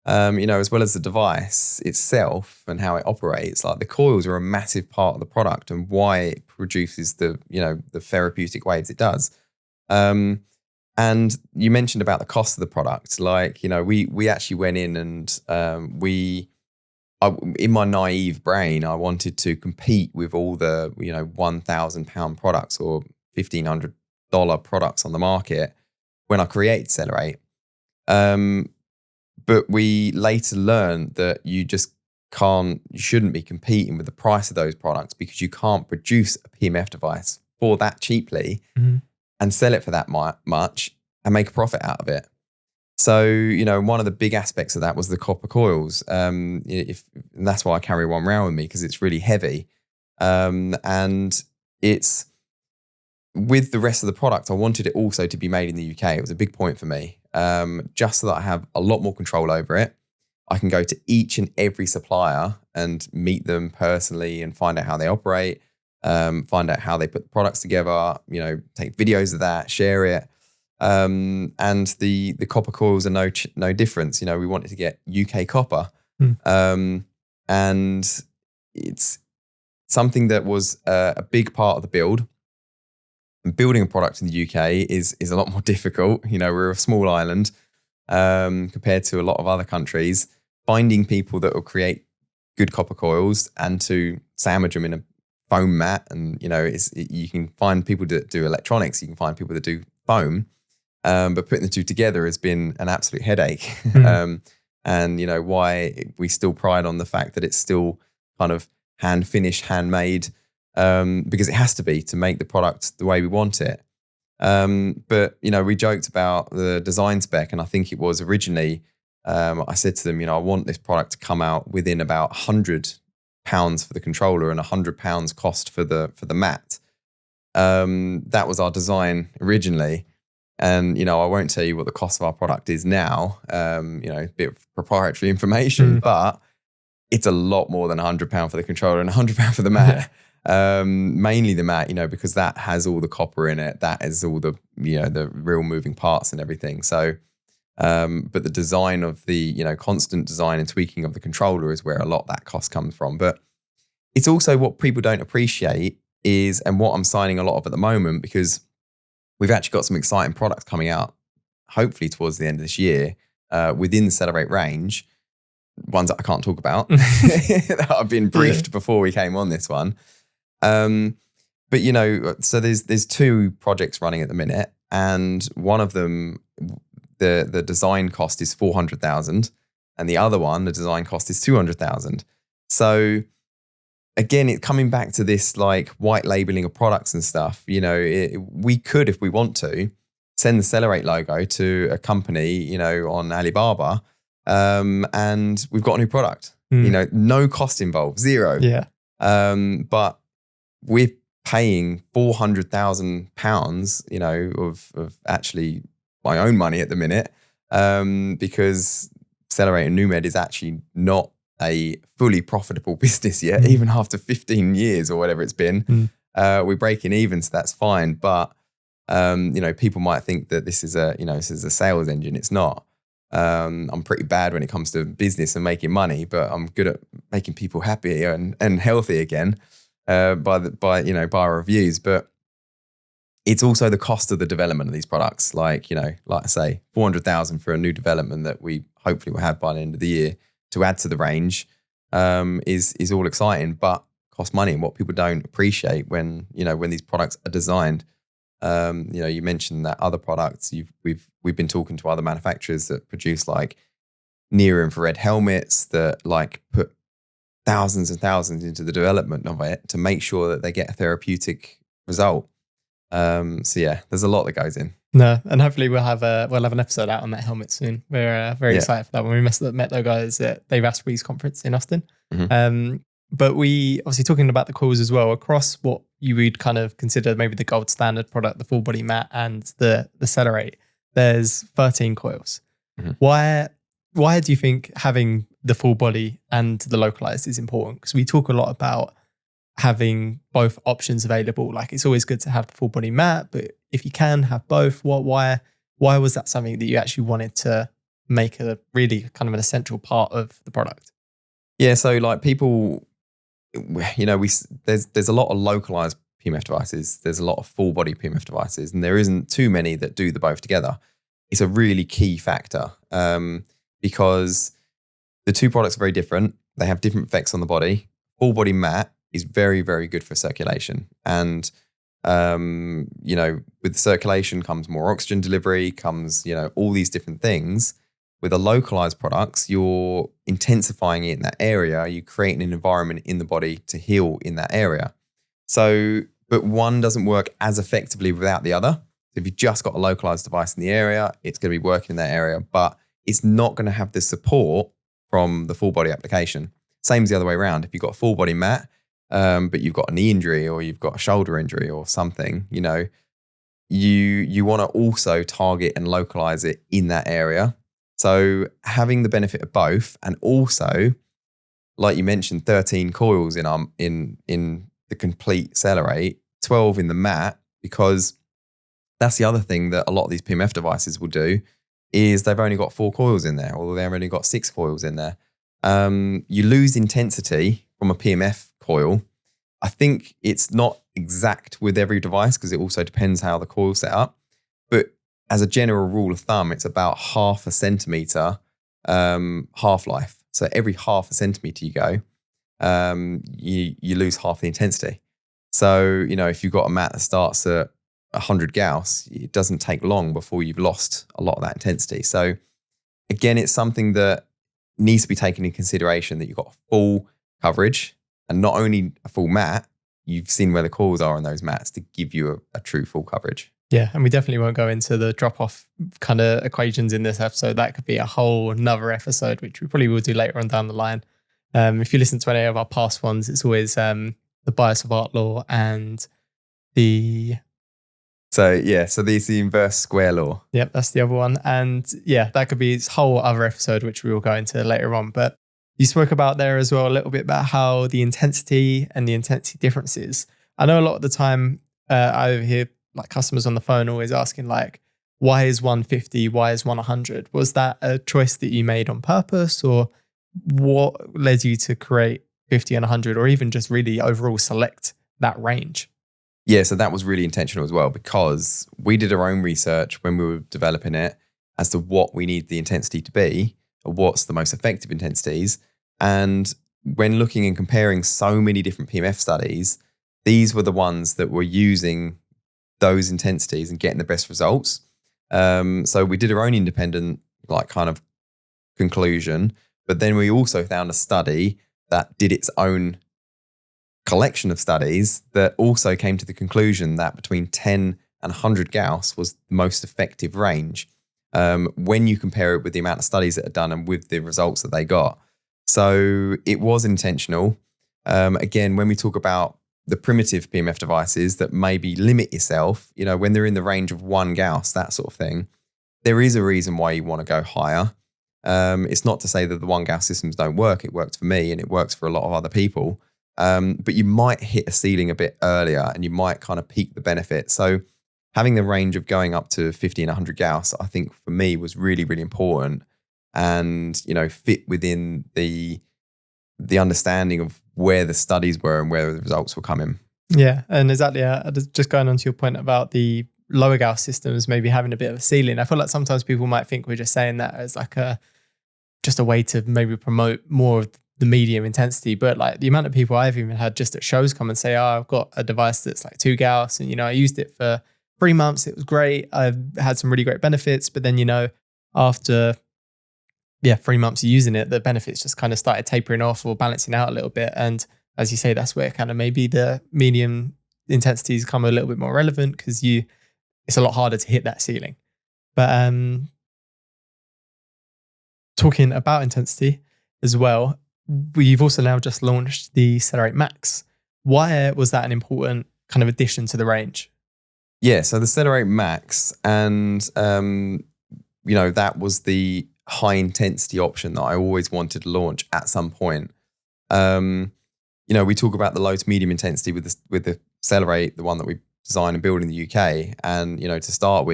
as well as the device itself and how it operates, like the coils are a massive part of the product and why it produces the therapeutic waves it does. And you mentioned about the cost of the product. Like, we actually went in and in my naive brain, I wanted to compete with all the, £1,000 products or $1,500 products on the market when I created CELLER8. But we later learned that you shouldn't be competing with the price of those products, because you can't produce a PEMF device for that cheaply and sell it for that much and make a profit out of it. So, one of the big aspects of that was the copper coils. And that's why I carry one around with me, because it's really heavy. And it's, with the rest of the product, I wanted it also to be made in the UK. It was a big point for me. Just so that I have a lot more control over it. I can go to each and every supplier and meet them personally and find out how they operate, find out how they put the products together, take videos of that, share it. And the copper coils are no difference. We wanted to get UK copper. And it's something that was a big part of the build. And building a product in the UK is a lot more difficult. We're a small island compared to a lot of other countries. Finding people that will create good copper coils and to sandwich them in a foam mat, and you can find people that do electronics, you can find people that do foam, but putting the two together has been an absolute headache. And why we still pride on the fact that it's still kind of hand finished, handmade. Because it has to be to make the product the way we want it. But, we joked about the design spec, and I think it was originally, I said to them, I want this product to come out within about £100 £100 for the controller and £100 cost for the mat. That was our design originally. And, I won't tell you what the cost of our product is now, a bit of proprietary information, but it's a lot more than £100 for the controller and £100 for the mat. Mainly the mat, because that has all the copper in it. That is all the, the real moving parts and everything. So, but the design of the, constant design and tweaking of the controller is where a lot of that cost comes from. But it's also what people don't appreciate is, and what I'm signing a lot of at the moment, because we've actually got some exciting products coming out, hopefully towards the end of this year, within the CELLER8 range, ones that I can't talk about, that I've been briefed before we came on this one. But so there's 2 projects running at the minute, and one of them, the design cost is 400,000, and the other one, the design cost is 200,000. So again, it's coming back to this like white labeling of products and stuff. We could, if we want to, send the CELLER8 logo to a company, on Alibaba, and we've got a new product. No cost involved, 0. Yeah. But we're paying £400,000, of actually my own money at the minute, because CELLER8 and NewMed is actually not a fully profitable business yet, even after 15 years or whatever it's been. We're breaking even, so that's fine. But people might think that this is a sales engine. It's not. I'm pretty bad when it comes to business and making money, but I'm good at making people happy and healthy again by our reviews. But it's also the cost of the development of these products. Like I say, 400,000 for a new development that we hopefully will have by the end of the year to add to the range is all exciting, but cost money. And what people don't appreciate when these products are designed. You mentioned that other products. We've been talking to other manufacturers that produce like near infrared helmets that like put thousands and thousands into the development of it to make sure that they get a therapeutic result. So yeah, there's a lot that goes in. No, and hopefully we'll have an episode out on that helmet soon. We're very excited for that one. We met those guys at Dave Asprey's conference in Austin. But we obviously talking about the coils as well, across what you would kind of consider maybe the gold standard product, the full body mat and the CELLER8. There's 13 coils. Why do you think having the full body and the localized is important? Because we talk a lot about having both options available. Like it's always good to have the full body mat, but if you can have both, why was that something that you actually wanted to make a really kind of an essential part of the product? Yeah, so like people, there's a lot of localized PEMF devices. There's a lot of full body PEMF devices, and there isn't too many that do the both together. It's a really key factor because the 2 products are very different. They have different effects on the body. Full body mat is very, very good for circulation. And, with the circulation comes more oxygen delivery, comes, all these different things. With the localized products, you're intensifying it in that area. You're creating an environment in the body to heal in that area. So, but one doesn't work as effectively without the other. So if you've just got a localized device in the area, it's going to be working in that area, but it's not going to have the support from the full body application. Same as the other way around. If you've got a full body mat, but you've got a knee injury or you've got a shoulder injury or something, you want to also target and localize it in that area. So having the benefit of both, and also, like you mentioned, 13 coils in the complete CELLER8, 12 in the mat, because that's the other thing that a lot of these PEMF devices will do is they've only got 4 coils in there, or they've only got 6 coils in there. You lose intensity from a PEMF coil. I think it's not exact with every device because it also depends how the coil's set up. But as a general rule of thumb, it's about 0.5 centimeter half-life. So every 0.5 centimeter you go, you lose half the intensity. So, if you've got a mat that starts at 100 gauss, it doesn't take long before you've lost a lot of that intensity. So again, it's something that needs to be taken into consideration, that you've got full coverage, and not only a full mat, you've seen where the coils are on those mats to give you a true full coverage. Yeah, and we definitely won't go into the drop-off kind of equations in this episode. That could be a whole another episode, which we probably will do later on down the line. If you listen to any of our past ones, it's always the bias of art law and the... So there's the inverse square law. Yep, that's the other one. And yeah, that could be its whole other episode, which we will go into later on. But you spoke about there as well a little bit about how the intensity and the intensity differences. I know a lot of the time I hear like customers on the phone always asking like, why is 150? Why is 100? Was that a choice that you made on purpose, or what led you to create 50 and 100, or even just really overall select that range? Yeah, so that was really intentional as well, because we did our own research when we were developing it as to what we need the intensity to be, or what's the most effective intensities. And when looking and comparing so many different PEMF studies, these were the ones that were using those intensities and getting the best results. So we did our own independent like kind of conclusion, but then we also found a study that did its own collection of studies that also came to the conclusion that between 10 and 100 Gauss was the most effective range when you compare it with the amount of studies that are done and with the results that they got. So it was intentional. Again, when we talk about the primitive PEMF devices that maybe limit yourself, when they're in the range of 1 Gauss, that sort of thing, there is a reason why you want to go higher. It's not to say that the 1 Gauss systems don't work. It works for me and it works for a lot of other people. But you might hit a ceiling a bit earlier and you might kind of peak the benefit. So having the range of going up to 50 and 100 Gauss, I think for me was really, really important, and, fit within the understanding of where the studies were and where the results were coming. Yeah, and exactly. Just going on to your point about the lower Gauss systems maybe having a bit of a ceiling. I feel like sometimes people might think we're just saying that as like just a way to maybe promote more of the medium intensity, but like the amount of people I've even had just at shows come and say, oh, I've got a device that's like 2 Gauss and, I used it for 3 months. It was great. I've had some really great benefits, but then, after 3 months of using it, the benefits just kind of started tapering off or balancing out a little bit. And as you say, that's where kind of maybe the medium intensities come a little bit more relevant, because it's a lot harder to hit that ceiling. But talking about intensity as well, we've also now just launched the CELLER8 Max. Why was that an important kind of addition to the range? Yeah, so the CELLER8 Max, and that was the high intensity option that I always wanted to launch at some point. We talk about the low to medium intensity with the CELLER8, the one that we designed and built in the UK, and to start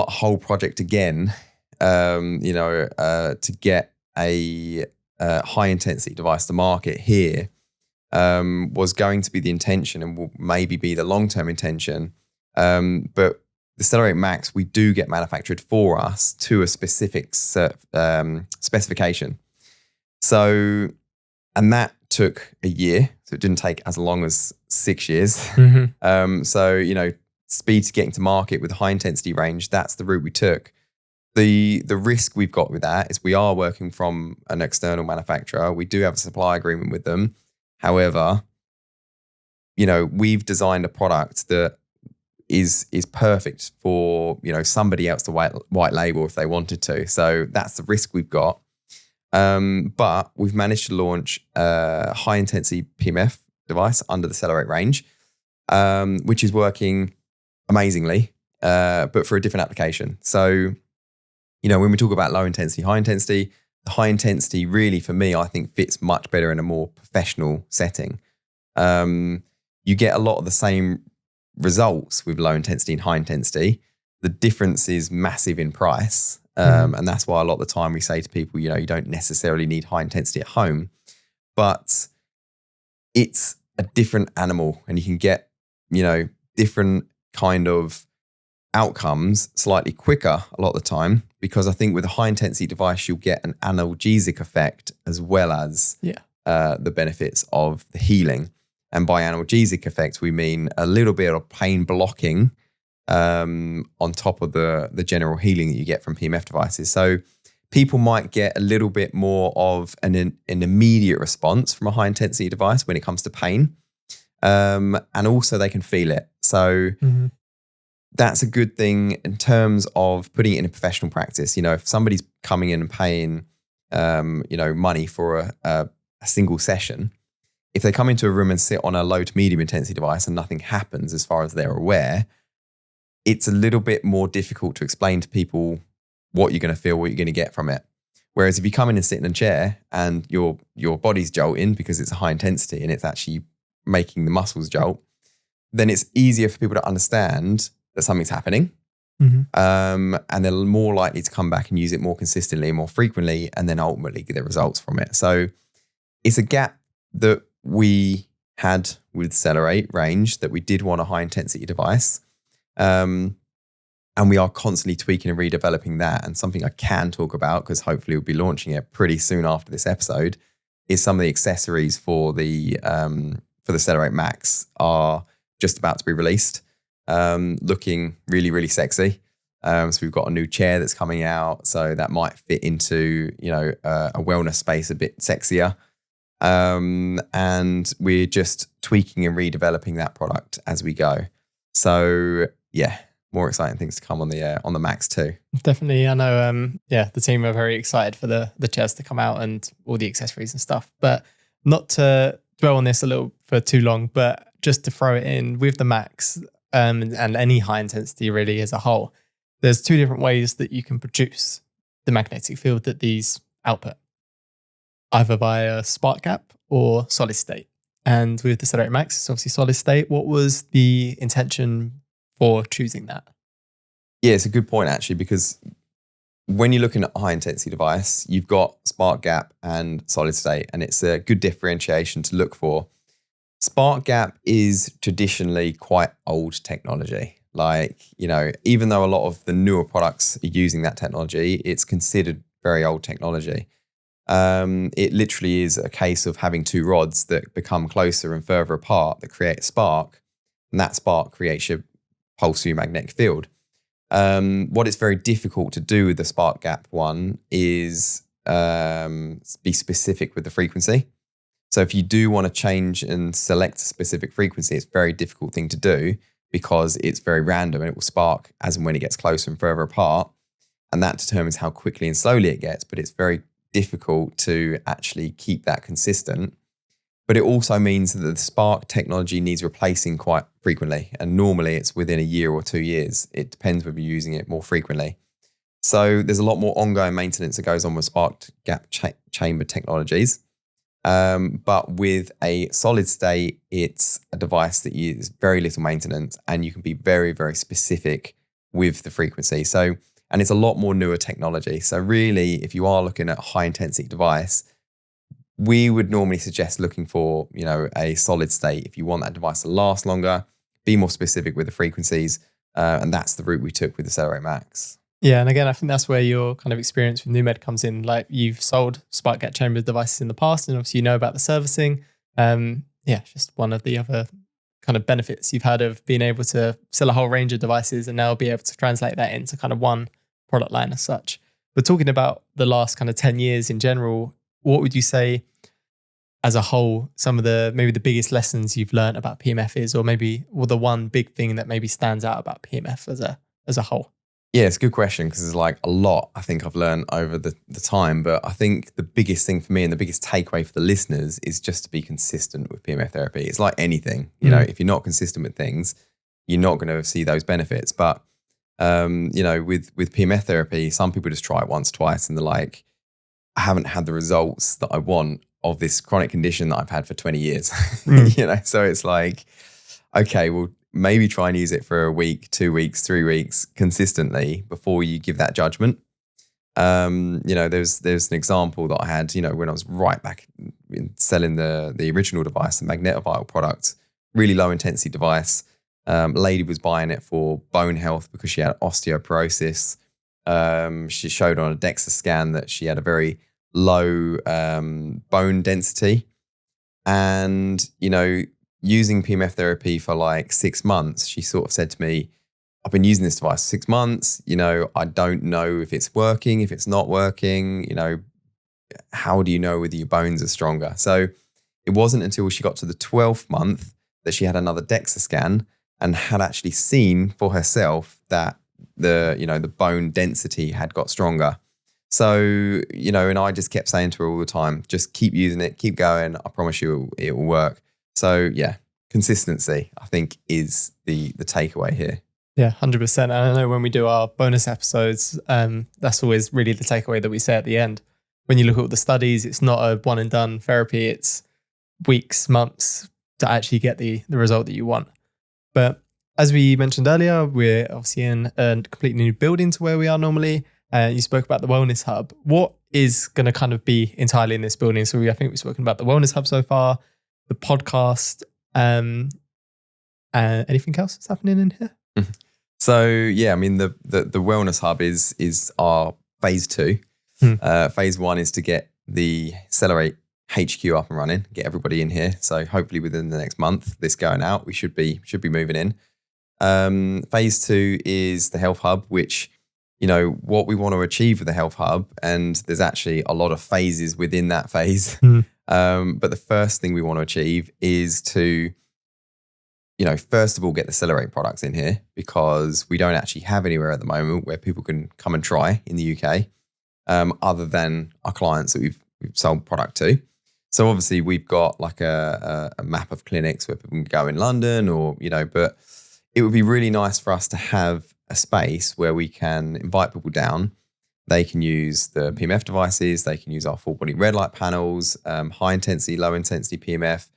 a whole project again, to get a high intensity device to market here was going to be the intention and will maybe be the long-term intention. But the CELLER8 Max, we do get manufactured for us to a specific specification. So, and that took a year. So it didn't take as long as 6 years. Mm-hmm. Speed to getting to market with a high intensity range, that's the route we took. The risk we've got with that is we are working from an external manufacturer. We do have a supply agreement with them. However, we've designed a product that is perfect for, somebody else to white label if they wanted to. So that's the risk we've got. But we've managed to launch a high intensity PEMF device under the CELLER8 range, which is working amazingly, but for a different application. So, when we talk about low intensity, the high intensity really for me, I think fits much better in a more professional setting. You get a lot of the same results with low intensity and high intensity. The difference is massive in price. And that's why a lot of the time we say to people, you don't necessarily need high intensity at home, but it's a different animal and you can get, different kind of outcomes slightly quicker a lot of the time, because I think with a high intensity device, you'll get an analgesic effect as well as the benefits of the healing. And by analgesic effects, we mean a little bit of pain blocking on top of the general healing that you get from PEMF devices. So people might get a little bit more of an immediate response from a high intensity device when it comes to pain. And also they can feel it. So that's a good thing in terms of putting it in a professional practice. If somebody's coming in and paying money for a single session. If they come into a room and sit on a low to medium intensity device and nothing happens as far as they're aware, it's a little bit more difficult to explain to people what you're going to feel, what you're going to get from it. Whereas if you come in and sit in a chair and your body's jolting because it's a high intensity and it's actually making the muscles jolt, then it's easier for people to understand that something's happening. And they're more likely to come back and use it more consistently, more frequently, and then ultimately get the results from it. So it's a gap that we had with CELLER8 range, that we did want a high intensity device. And we are constantly tweaking and redeveloping that. And something I can talk about, because hopefully we'll be launching it pretty soon after this episode, is some of the accessories for the CELLER8 Max are just about to be released, looking really, really sexy. So we've got a new chair that's coming out, so that might fit into a wellness space a bit sexier. And we're just tweaking and redeveloping that product as we go. So yeah, more exciting things to come on the Max too. Definitely. I know the team are very excited for the chairs to come out and all the accessories and stuff. But not to dwell on this a little for too long, but just to throw it in with the Max and any high intensity really as a whole, there's two different ways that you can produce the magnetic field that these output, either via spark gap or solid state. And with the CELLER8 Max, it's obviously solid state. What was the intention for choosing that? Yeah, it's a good point actually, because when you're looking at a high intensity device, you've got spark gap and solid state, and it's a good differentiation to look for. Spark gap is traditionally quite old technology. Like, even though a lot of the newer products are using that technology, it's considered very old technology. It literally is a case of having two rods that become closer and further apart that create a spark, and that spark creates your pulse through magnetic field. What is very difficult to do with the spark gap one is be specific with the frequency. So if you do want to change and select a specific frequency, it's a very difficult thing to do because it's very random and it will spark as and when it gets closer and further apart. And that determines how quickly and slowly it gets, but it's very difficult to actually keep that consistent. But it also means that the spark technology needs replacing quite frequently. And normally it's within a year or 2 years. It depends whether you're using it more frequently. So there's a lot more ongoing maintenance that goes on with spark gap chamber technologies. But with a solid state, it's a device that uses very little maintenance and you can be very, very specific with the frequency. And it's a lot more newer technology. So really, if you are looking at a high intensity device, we would normally suggest looking for, a solid state. If you want that device to last longer, be more specific with the frequencies. And that's the route we took with the CELLER8 Max. Yeah, and again, I think that's where your kind of experience with NewMed comes in. Like, you've sold spark gap chamber devices in the past, and obviously you know about the servicing. Just one of the other kind of benefits you've had of being able to sell a whole range of devices and now be able to translate that into kind of one product line as such. But talking about the last kind of 10 years in general, what would you say as a whole, some of maybe the biggest lessons you've learned about PEMF is, or the one big thing that maybe stands out about PEMF as a whole? Yeah, it's a good question because there's like a lot I think I've learned over the time. But I think the biggest thing for me and the biggest takeaway for the listeners is just to be consistent with PEMF therapy. It's like anything, if you're not consistent with things, you're not going to see those benefits. But, with PEMF therapy, some people just try it once, twice, and they're like, I haven't had the results that I want of this chronic condition that I've had for 20 years. So it's like, okay, well, maybe try and use it for a week, 2 weeks, 3 weeks consistently before you give that judgment. There's an example that I had, when I was right back in selling the original device, the MagnetoVital product, really low intensity device. A lady was buying it for bone health because she had osteoporosis. She showed on a DEXA scan that she had a very low bone density. And, using PEMF therapy for like 6 months, she sort of said to me, I've been using this device 6 months, I don't know if it's working, if it's not working, how do you know whether your bones are stronger? So it wasn't until she got to the 12th month that she had another DEXA scan and had actually seen for herself that the bone density had got stronger. So, and I just kept saying to her all the time, just keep using it, keep going. I promise you it will work. So yeah, consistency, I think, is the takeaway here. Yeah, 100%. And I know when we do our bonus episodes, that's always really the takeaway that we say at the end. When you look at all the studies, it's not a one and done therapy. It's weeks, months to actually get the result that you want. But as we mentioned earlier, we're obviously in a completely new building to where we are normally. You spoke about the Wellness Hub. What is going to kind of be entirely in this building? So I think we've spoken about the Wellness Hub so far, the podcast, anything else that's happening in here? So yeah, I mean the Wellness Hub is our phase 2. Phase 1 is to get the CELLER8 HQ up and running, get everybody in here. So hopefully within the next month, this going out, we should be moving in. Phase 2 is the Health Hub, which, what we want to achieve with the Health Hub, and there's actually a lot of phases within that phase. But the first thing we want to achieve is to, first of all, get the CELLER8 products in here, because we don't actually have anywhere at the moment where people can come and try in the UK, other than our clients that we've sold product to. So obviously we've got like a map of clinics where people can go in London or, but it would be really nice for us to have a space where we can invite people down. They can use the PEMF devices. They can use our full body red light panels, high intensity, low intensity PEMF.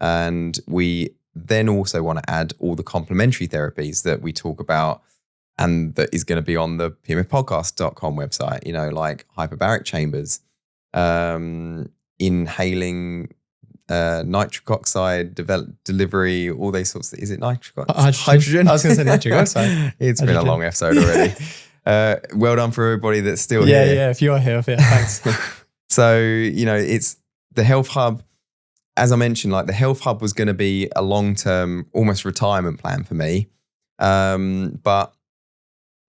And we then also want to add all the complementary therapies that we talk about and that is going to be on the PEMFpodcast.com website, like hyperbaric chambers, inhaling nitric oxide delivery, all those sorts of things. Is it hydrogen? I was going to say nitric oxide. It's been a long episode already. Well done for everybody that's still here. Yeah, if you are here, thanks. So, it's the Health Hub. As I mentioned, like the Health Hub was going to be a long-term, almost retirement plan for me. But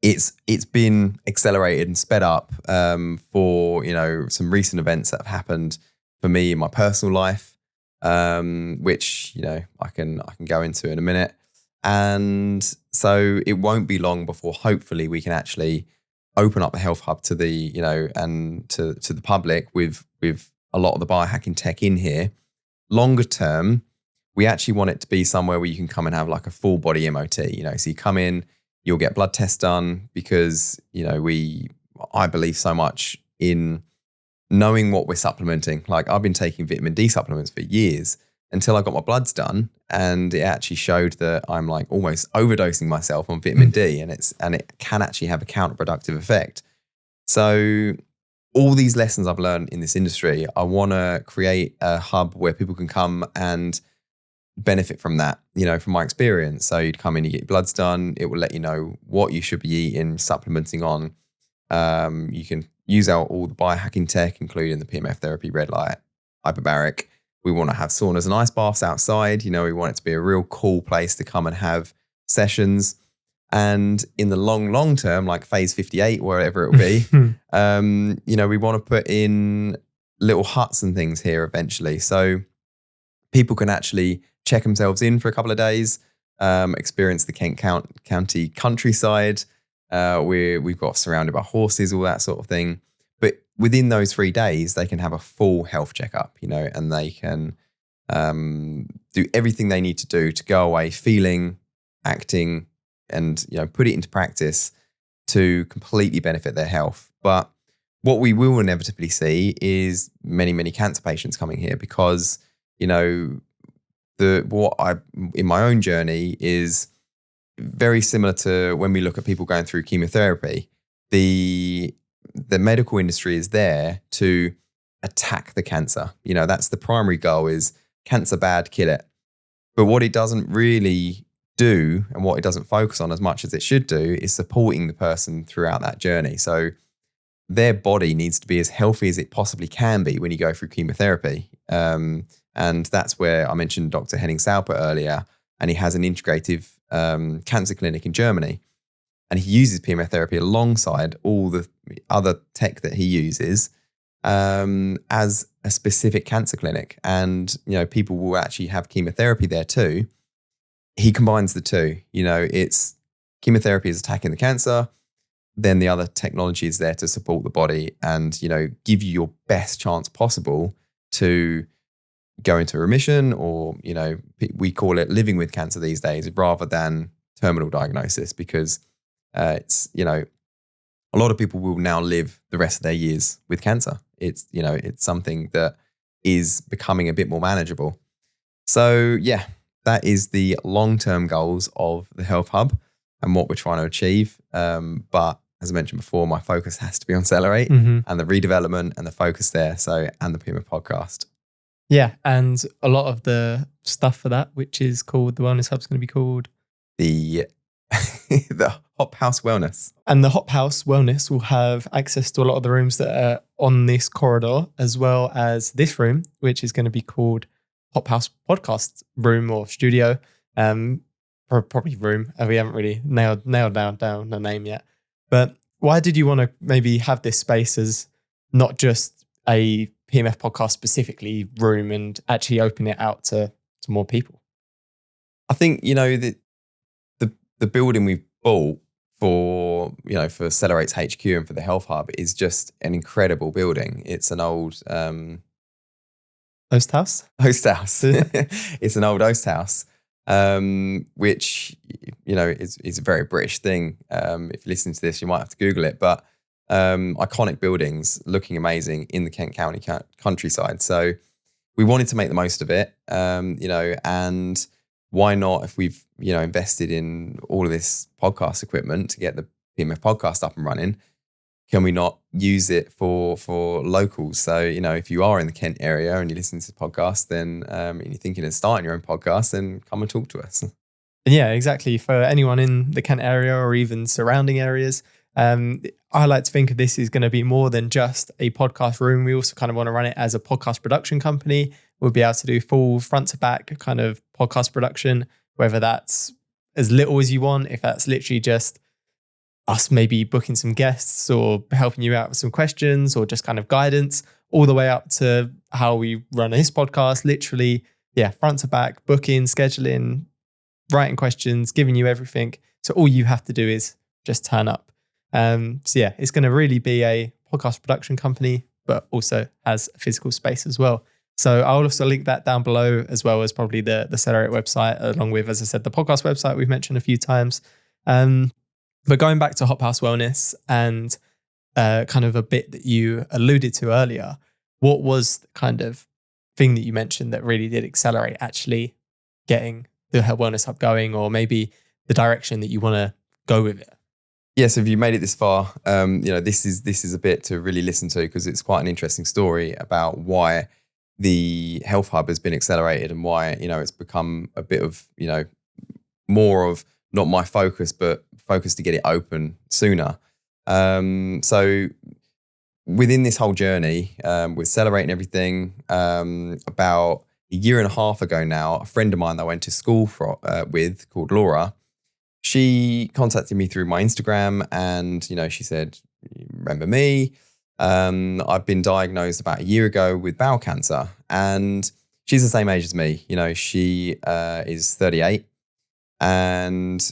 it's been accelerated and sped up for, some recent events that have happened for me in my personal life, which, I can go into in a minute. And so it won't be long before hopefully we can actually open up the Health Hub to the, and to the public with a lot of the biohacking tech in here. Longer term, we actually want it to be somewhere where you can come and have like a full body MOT, so you come in, you'll get blood tests done, because, I believe so much in knowing what we're supplementing. Like I've been taking vitamin D supplements for years until I got my bloods done, and it actually showed that I'm like almost overdosing myself on vitamin D, and it can actually have a counterproductive effect. So all these lessons I've learned in this industry, I want to create a hub where people can come and benefit from that, from my experience. So you'd come in, you get your bloods done. It will let you know what you should be eating, supplementing on. You can use out all the biohacking tech, including the PEMF therapy, red light, hyperbaric. We want to have saunas and ice baths outside. We want it to be a real cool place to come and have sessions. And in the long term, like phase 58, wherever it will be, we want to put in little huts and things here eventually. So people can actually check themselves in for a couple of days, experience the Kent County countryside. We've got surrounded by horses, all that sort of thing. But within those 3 days, they can have a full health checkup, and they can do everything they need to do to go away feeling, acting, and put it into practice to completely benefit their health. But what we will inevitably see is many cancer patients coming here, because what I in my own journey is very similar to when we look at people going through chemotherapy. The medical industry is there to attack the cancer. That's the primary goal, is cancer bad, kill it. But what it doesn't really do, and what it doesn't focus on as much as it should do, is supporting the person throughout that journey. So their body needs to be as healthy as it possibly can be when you go through chemotherapy. And that's where I mentioned Dr. Henning Sauper earlier, and he has an integrative cancer clinic in Germany. And he uses PEMF therapy alongside all the other tech that he uses as a specific cancer clinic. And, people will actually have chemotherapy there too. He combines the two. It's chemotherapy is attacking the cancer. then the other technology is there to support the body and, give you your best chance possible to go into remission, or, we call it living with cancer these days rather than terminal diagnosis, because it's, a lot of people will now live the rest of their years with cancer. It's, it's something that is becoming a bit more manageable. So yeah, that is the long-term goals of the Health Hub and what we're trying to achieve. But as I mentioned before, my focus has to be on CELLER8 and the redevelopment and the focus there. So, and the PEMF podcast. Yeah. And a lot of the stuff for that, which is called, the Wellness Hub, is going to be called the Hop House Wellness. And the Hop House Wellness will have access to a lot of the rooms that are on this corridor, as well as this room, which is going to be called Hop House Podcast Room or Studio. Probably room. We haven't really nailed down the name yet. But why did you want to maybe have this space as not just a PEMF podcast specifically room, and actually open it out to more people? I think, the building we've bought for CELLER8's HQ and for the Health Hub is just an incredible building. It's an old host house. It's an old host house, which is a very British thing. If you listen to this, you might have to Google it, but iconic buildings looking amazing in the Kent County countryside. So we wanted to make the most of it, and why not, if we've invested in all of this podcast equipment to get the PEMF podcast up and running, can we not use it for locals? So, if you are in the Kent area and you listen to this podcast, then and you're thinking of starting your own podcast, then come and talk to us. Yeah, exactly. For anyone in the Kent area or even surrounding areas, I like to think of this as going to be more than just a podcast room. We also kind of want to run it as a podcast production company. We'll be able to do full front to back kind of podcast production, whether that's as little as you want, if that's literally just us maybe booking some guests or helping you out with some questions or just kind of guidance, all the way up to how we run this podcast, literally, front to back, booking, scheduling, writing questions, giving you everything. So all you have to do is just turn up. It's going to really be a podcast production company, but also has a physical space as well. So I'll also link that down below, as well as probably the CELLER8 website, along with, as I said, the podcast website we've mentioned a few times. But going back to Hop House Wellness and kind of a bit that you alluded to earlier, what was the kind of thing that you mentioned that really did accelerate actually getting the Wellness Hub going, or maybe the direction that you want to go with it? Yes, if you made it this far, this is a bit to really listen to, because it's quite an interesting story about why the Health Hub has been accelerated and why, it's become a bit of, more of not my focus, but focus to get it open sooner. So within this whole journey, with CELLER8 and everything, about a year and a half ago now, a friend of mine that I went to school with, called Laura, she contacted me through my Instagram, and, she said, "Remember me? I've been diagnosed about a year ago with bowel cancer," and she's the same age as me. She is 38, and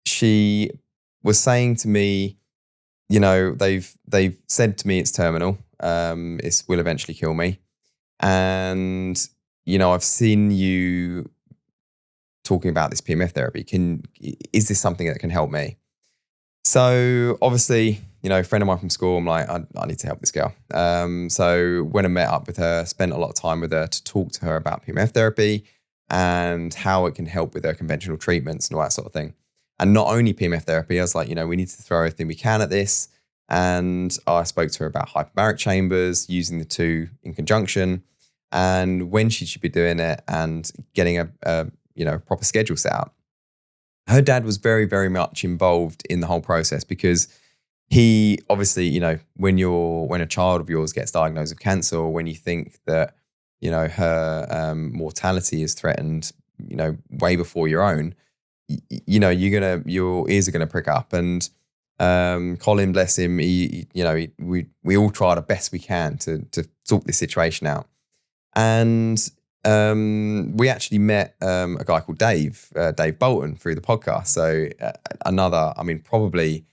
she was saying to me, they've said to me it's terminal. It will eventually kill me, and I've seen you talking about this PEMF therapy. Is this something that can help me? So obviously, a friend of mine from school, I'm like, I need to help this girl. So when I met up with her, spent a lot of time with her to talk to her about PEMF therapy and how it can help with her conventional treatments and all that sort of thing. And not only PEMF therapy, I was like, we need to throw everything we can at this. And I spoke to her about hyperbaric chambers, using the two in conjunction, and when she should be doing it, and getting a proper schedule set up. Her dad was very, very much involved in the whole process, because he obviously, when a child of yours gets diagnosed with cancer, or when you think that, her mortality is threatened, way before your own, your ears are gonna prick up. And Colin, bless him, we all try the best we can to sort this situation out. And we actually met a guy called Dave Bolton through the podcast. So probably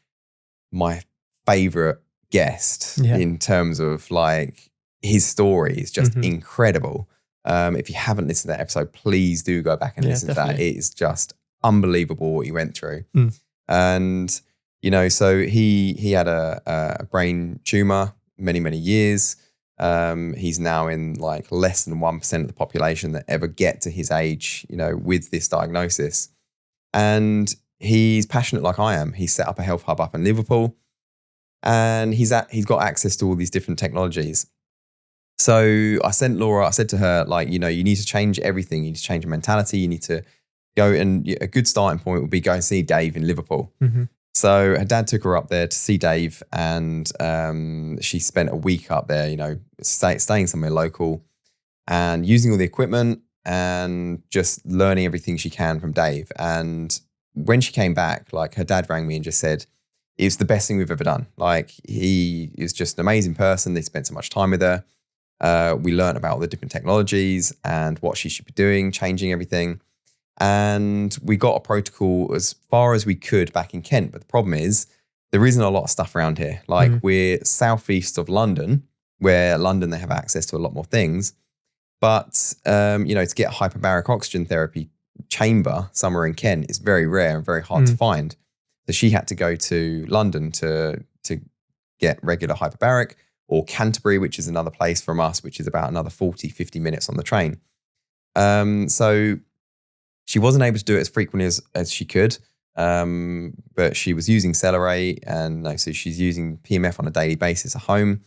my favorite guest in terms of like his story is just incredible. If you haven't listened to that episode, please do go back and listen to that. It is just unbelievable what he went through. And, you know, so he had a brain tumor many years. He's now in like less than 1% of the population that ever get to his age, you know, with this diagnosis. And he's passionate like I am. He set up a health hub up in Liverpool, and he's got access to all these different technologies. So I said to her, like, you know, you need to change everything. You need to change your mentality. You need to go, and a good starting point would be go and see Dave in Liverpool. So her dad took her up there to see Dave, and she spent a week up there, you know, staying somewhere local and using all the equipment and just learning everything she can from Dave. And when she came back, like, her dad rang me and just said, it's the best thing we've ever done. Like, he is just an amazing person. They spent so much time with her. We learned about all the different technologies and what she should be doing, changing everything. And we got a protocol as far as we could back in Kent. But the problem is there isn't a lot of stuff around here. Like, we're southeast of London, where London, they have access to a lot more things. But, you know, to get a hyperbaric oxygen therapy chamber somewhere in Kent is very rare and very hard to find. So she had to go to London to get regular hyperbaric, or Canterbury, which is another place from us, which is about another 50 minutes on the train. So she wasn't able to do it as frequently as she could, but she was using CELLER8, and so she's using PEMF on a daily basis at home,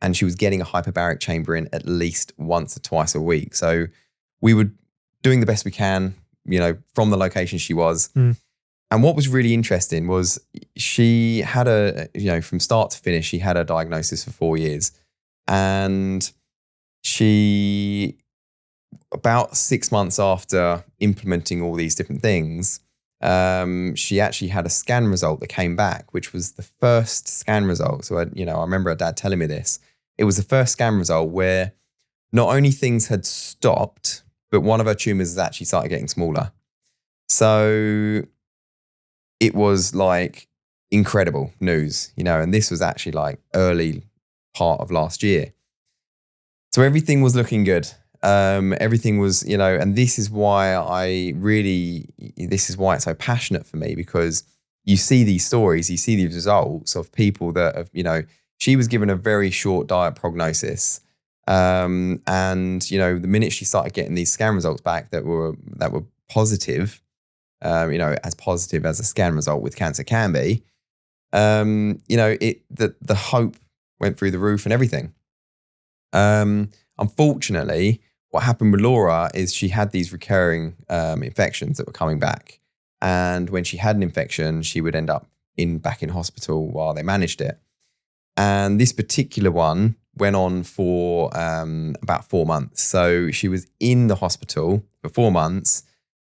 and she was getting a hyperbaric chamber in at least once or twice a week. So we were doing the best we can, you know, from the location she was. And what was really interesting was she had from start to finish, she had a diagnosis for 4 years. And she, about 6 months after implementing all these different things, she actually had a scan result that came back, which was the first scan result. So, I remember her dad telling me this. It was the first scan result where not only things had stopped, but one of her tumors has actually started getting smaller. So it was like incredible news, you know, and this was actually like early part of last year. So everything was looking good. Everything was, you know, and this is why it's so passionate for me, because you see these stories, you see these results of people that have, you know, she was given a very short diet prognosis. And, you know, the minute she started getting these scan results back that were positive, you know, as positive as a scan result with cancer can be, you know, the hope went through the roof and everything. Unfortunately, what happened with Laura is she had these recurring infections that were coming back. And when she had an infection, she would end up back in hospital while they managed it. And this particular one went on for about 4 months. So she was in the hospital for 4 months,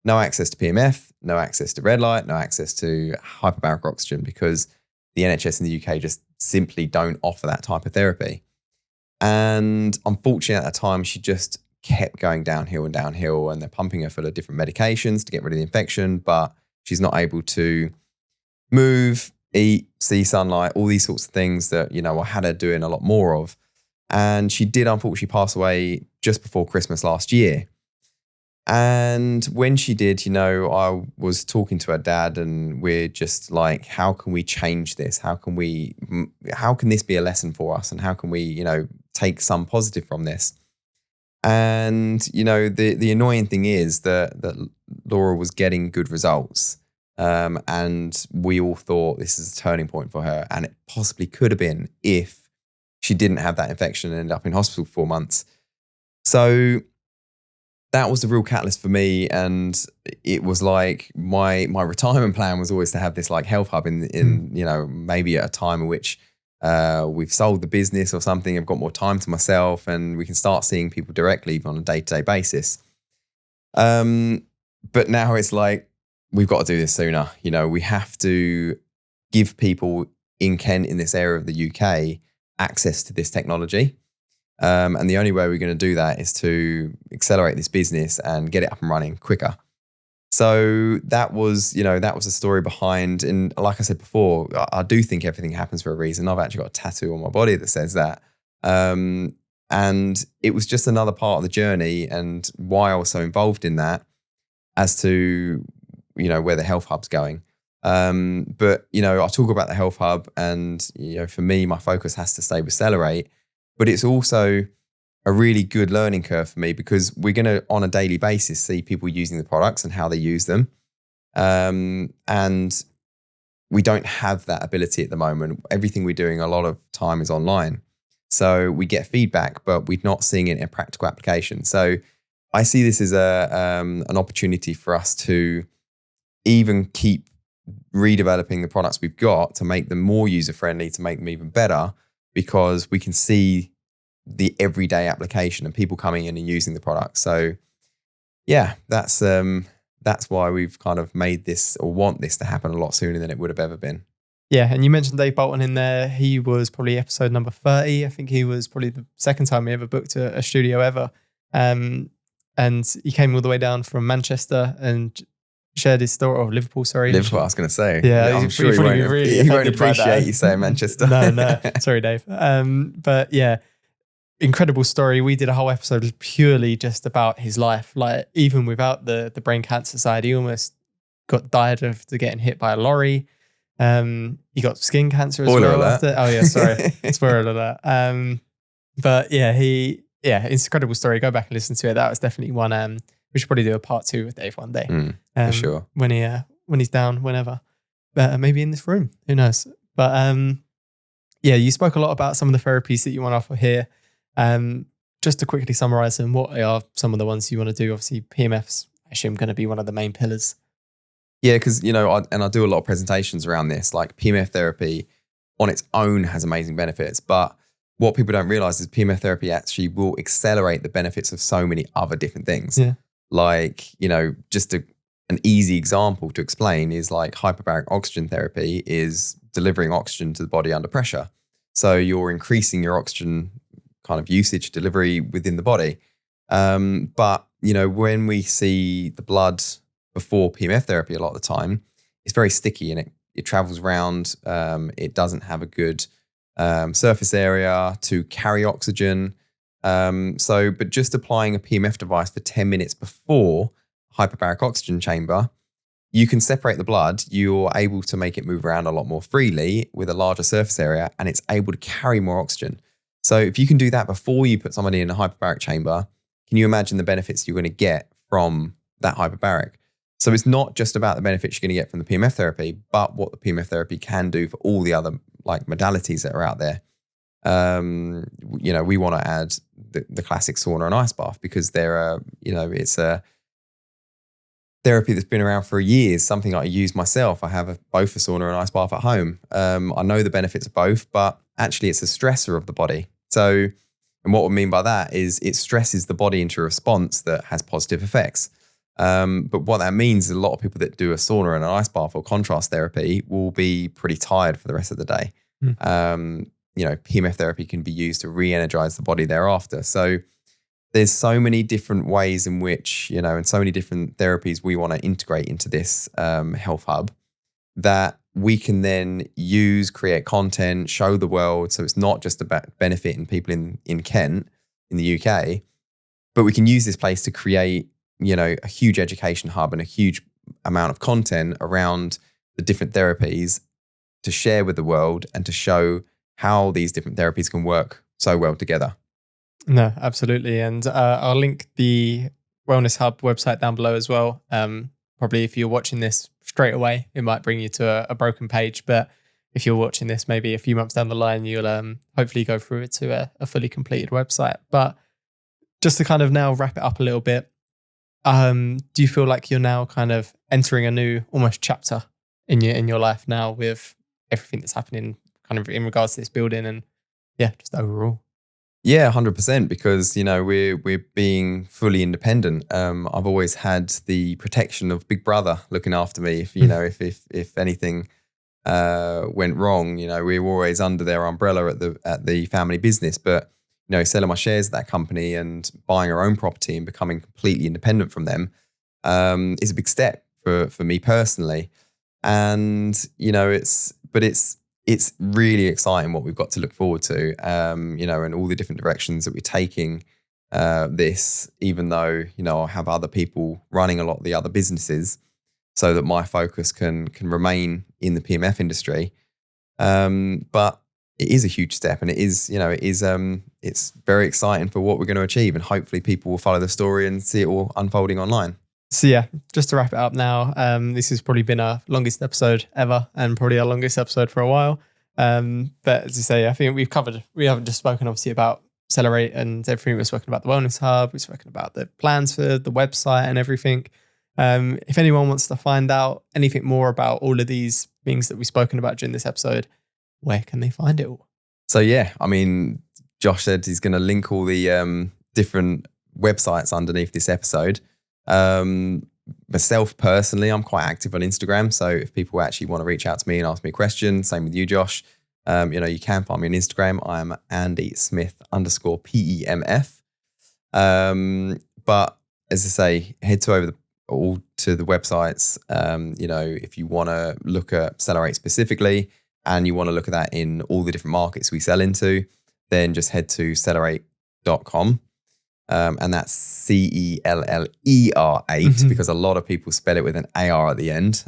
no access to PMF, no access to red light, no access to hyperbaric oxygen, because the NHS in the UK just simply don't offer that type of therapy. And unfortunately at that time, she just kept going downhill and downhill, and they're pumping her full of different medications to get rid of the infection, but she's not able to move, eat, see sunlight, all these sorts of things that, you know, I had her doing a lot more of. And she did unfortunately pass away just before Christmas last year. And when she did, you know, I was talking to her dad, and we're just like, how can we change this? How can this be a lesson for us? And how can we, you know, take some positive from this? And, you know, the annoying thing is that Laura was getting good results. And we all thought this is a turning point for her. And it possibly could have been if she didn't have that infection and ended up in hospital for 4 months. So that was the real catalyst for me. And it was like my retirement plan was always to have this like health hub in you know, maybe at a time in which we've sold the business or something, I've got more time to myself, and we can start seeing people directly on a day-to-day basis. But now it's like, we've got to do this sooner. You know, we have to give people in Kent, in this area of the UK, access to this technology. And the only way we're going to do that is to accelerate this business and get it up and running quicker. So that was the story behind. And like I said before, I do think everything happens for a reason. I've actually got a tattoo on my body that says that. And it was just another part of the journey and why I was so involved in that as to, where the health hub's going. But, I talk about the health hub and, for me, my focus has to stay with CELLER8, but it's also a really good learning curve for me because we're going to, on a daily basis, see people using the products and how they use them. And we don't have that ability at the moment. Everything we're doing a lot of time is online. So we get feedback, but we're not seeing it in practical application. So I see this as an opportunity for us to even keep redeveloping the products we've got to make them more user-friendly, to make them even better, because we can see the everyday application and people coming in and using the product. So yeah, that's why we've kind of made this or want this to happen a lot sooner than it would have ever been. Yeah, and you mentioned Dave Bolton in there. He was probably episode number 30. I think he was probably the second time we ever booked a studio ever. And he came all the way down from Manchester and shared his story, or Liverpool, sorry. Liverpool, I was going to say. Yeah, I'm sure he won't appreciate you saying Manchester. No, sorry, Dave. But yeah, incredible story. We did a whole episode purely just about his life. Like, even without the brain cancer side, he almost died after getting hit by a lorry. He got skin cancer as Spoiler well. alert. Oh yeah, sorry. Spoiler alert. But yeah, it's an incredible story. Go back and listen to it. That was definitely one. We should probably do a part 2 with Dave one day. For sure. When he's down, whenever. Maybe in this room. Who knows? But yeah, you spoke a lot about some of the therapies that you want to offer here. Just to quickly summarize them, what are some of the ones you want to do? Obviously, PEMF's, I assume, going to be one of the main pillars. Yeah, because, I do a lot of presentations around this, like PEMF therapy on its own has amazing benefits. But what people don't realize is PEMF therapy actually will accelerate the benefits of so many other different things. Yeah. Like, just an easy example to explain is like hyperbaric oxygen therapy is delivering oxygen to the body under pressure. So you're increasing your oxygen kind of usage delivery within the body. But, when we see the blood before PEMF therapy, a lot of the time, it's very sticky and it travels around. It doesn't have a good surface area to carry oxygen. But just applying a PEMF device for 10 minutes before hyperbaric oxygen chamber, you can separate the blood. You're able to make it move around a lot more freely with a larger surface area, and it's able to carry more oxygen. So if you can do that before you put somebody in a hyperbaric chamber, can you imagine the benefits you're going to get from that hyperbaric? So it's not just about the benefits you're going to get from the PEMF therapy, but what the PEMF therapy can do for all the other like modalities that are out there. We want to add the classic sauna and ice bath because it's a therapy that's been around for years, something I use myself. I have both a sauna and ice bath at home. I know the benefits of both, but actually it's a stressor of the body. So, and what we mean by that is it stresses the body into a response that has positive effects. But what that means is a lot of people that do a sauna and an ice bath or contrast therapy will be pretty tired for the rest of the day. PEMF therapy can be used to re-energize the body thereafter. So there's so many different ways in which, and so many different therapies we want to integrate into this health hub that we can then use, create content, show the world. So it's not just about benefiting people in Kent, in the UK, but we can use this place to create a huge education hub and a huge amount of content around the different therapies to share with the world and to show how these different therapies can work so well together. No, absolutely. And I'll link the Wellness Hub website down below as well. Probably if you're watching this straight away, it might bring you to a broken page. But if you're watching this maybe a few months down the line, you'll hopefully go through it to a fully completed website. But just to kind of now wrap it up a little bit, do you feel like you're now kind of entering a new almost chapter in your life now with everything that's happening kind of in regards to this building and just overall? Yeah, 100%, because we're being fully independent. I've always had the protection of Big Brother looking after me. If anything went wrong, we were always under their umbrella at the family business. But selling my shares of that company and buying our own property and becoming completely independent from them, is a big step for me personally. And, it's really exciting what we've got to look forward to, and all the different directions that we're taking this, even though, I have other people running a lot of the other businesses, so that my focus can remain in the PMF industry. But it is a huge step, and it's very exciting for what we're going to achieve, and hopefully people will follow the story and see it all unfolding online. So yeah, just to wrap it up now, this has probably been our longest episode ever, and probably our longest episode for a while. But as you say, I think we haven't just spoken obviously about CELLER8 and everything. We've spoken about the Wellness Hub, we've spoken about the plans for the website and everything. If anyone wants to find out anything more about all of these things that we've spoken about during this episode, where can they find it all? So yeah, Josh said he's going to link all the different websites underneath this episode. Myself personally, I'm quite active on Instagram. So if people actually want to reach out to me and ask me a question, same with you, Josh, you can find me on Instagram. I'm Andy Smith _PEMF. But as I say, head to the websites. If you want to look at CELLER8 specifically, and you want to look at that in all the different markets we sell into, then just head to CELLER8.com. And that's CELLER8 because a lot of people spell it with an AR at the end,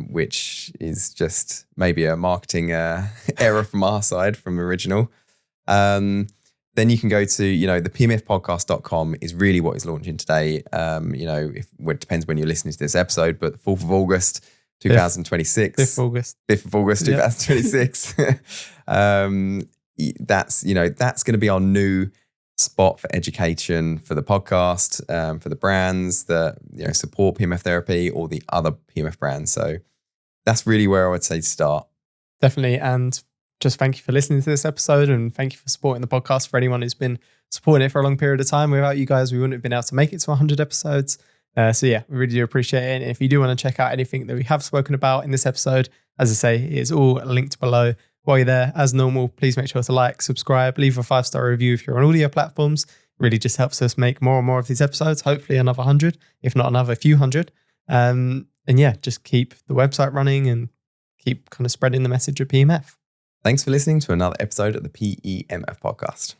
which is just maybe a marketing error from our side, from original. Then you can go to, the PEMFpodcast.com is really what is launching today. It depends when you're listening to this episode, but the 4th of August, 2026. 5th of August, 2026. That's going to be our new spot for education for the podcast, for the brands that support PMF therapy or the other PMF brands. So that's really where I would say to start. Definitely. And just thank you for listening to this episode, and thank you for supporting the podcast. For anyone who's been supporting it for a long period of time, without you guys, we wouldn't have been able to make it to 100 episodes. So yeah, we really do appreciate it. And if you do want to check out anything that we have spoken about in this episode, as I say, it is all linked below. While you're there, as normal, please make sure to like, subscribe, leave a 5-star review if you're on audio platforms. It really just helps us make more and more of these episodes, hopefully another 100, if not another few hundred. And yeah, just keep the website running and keep kind of spreading the message of PMF. Thanks for listening to another episode of the PEMF Podcast.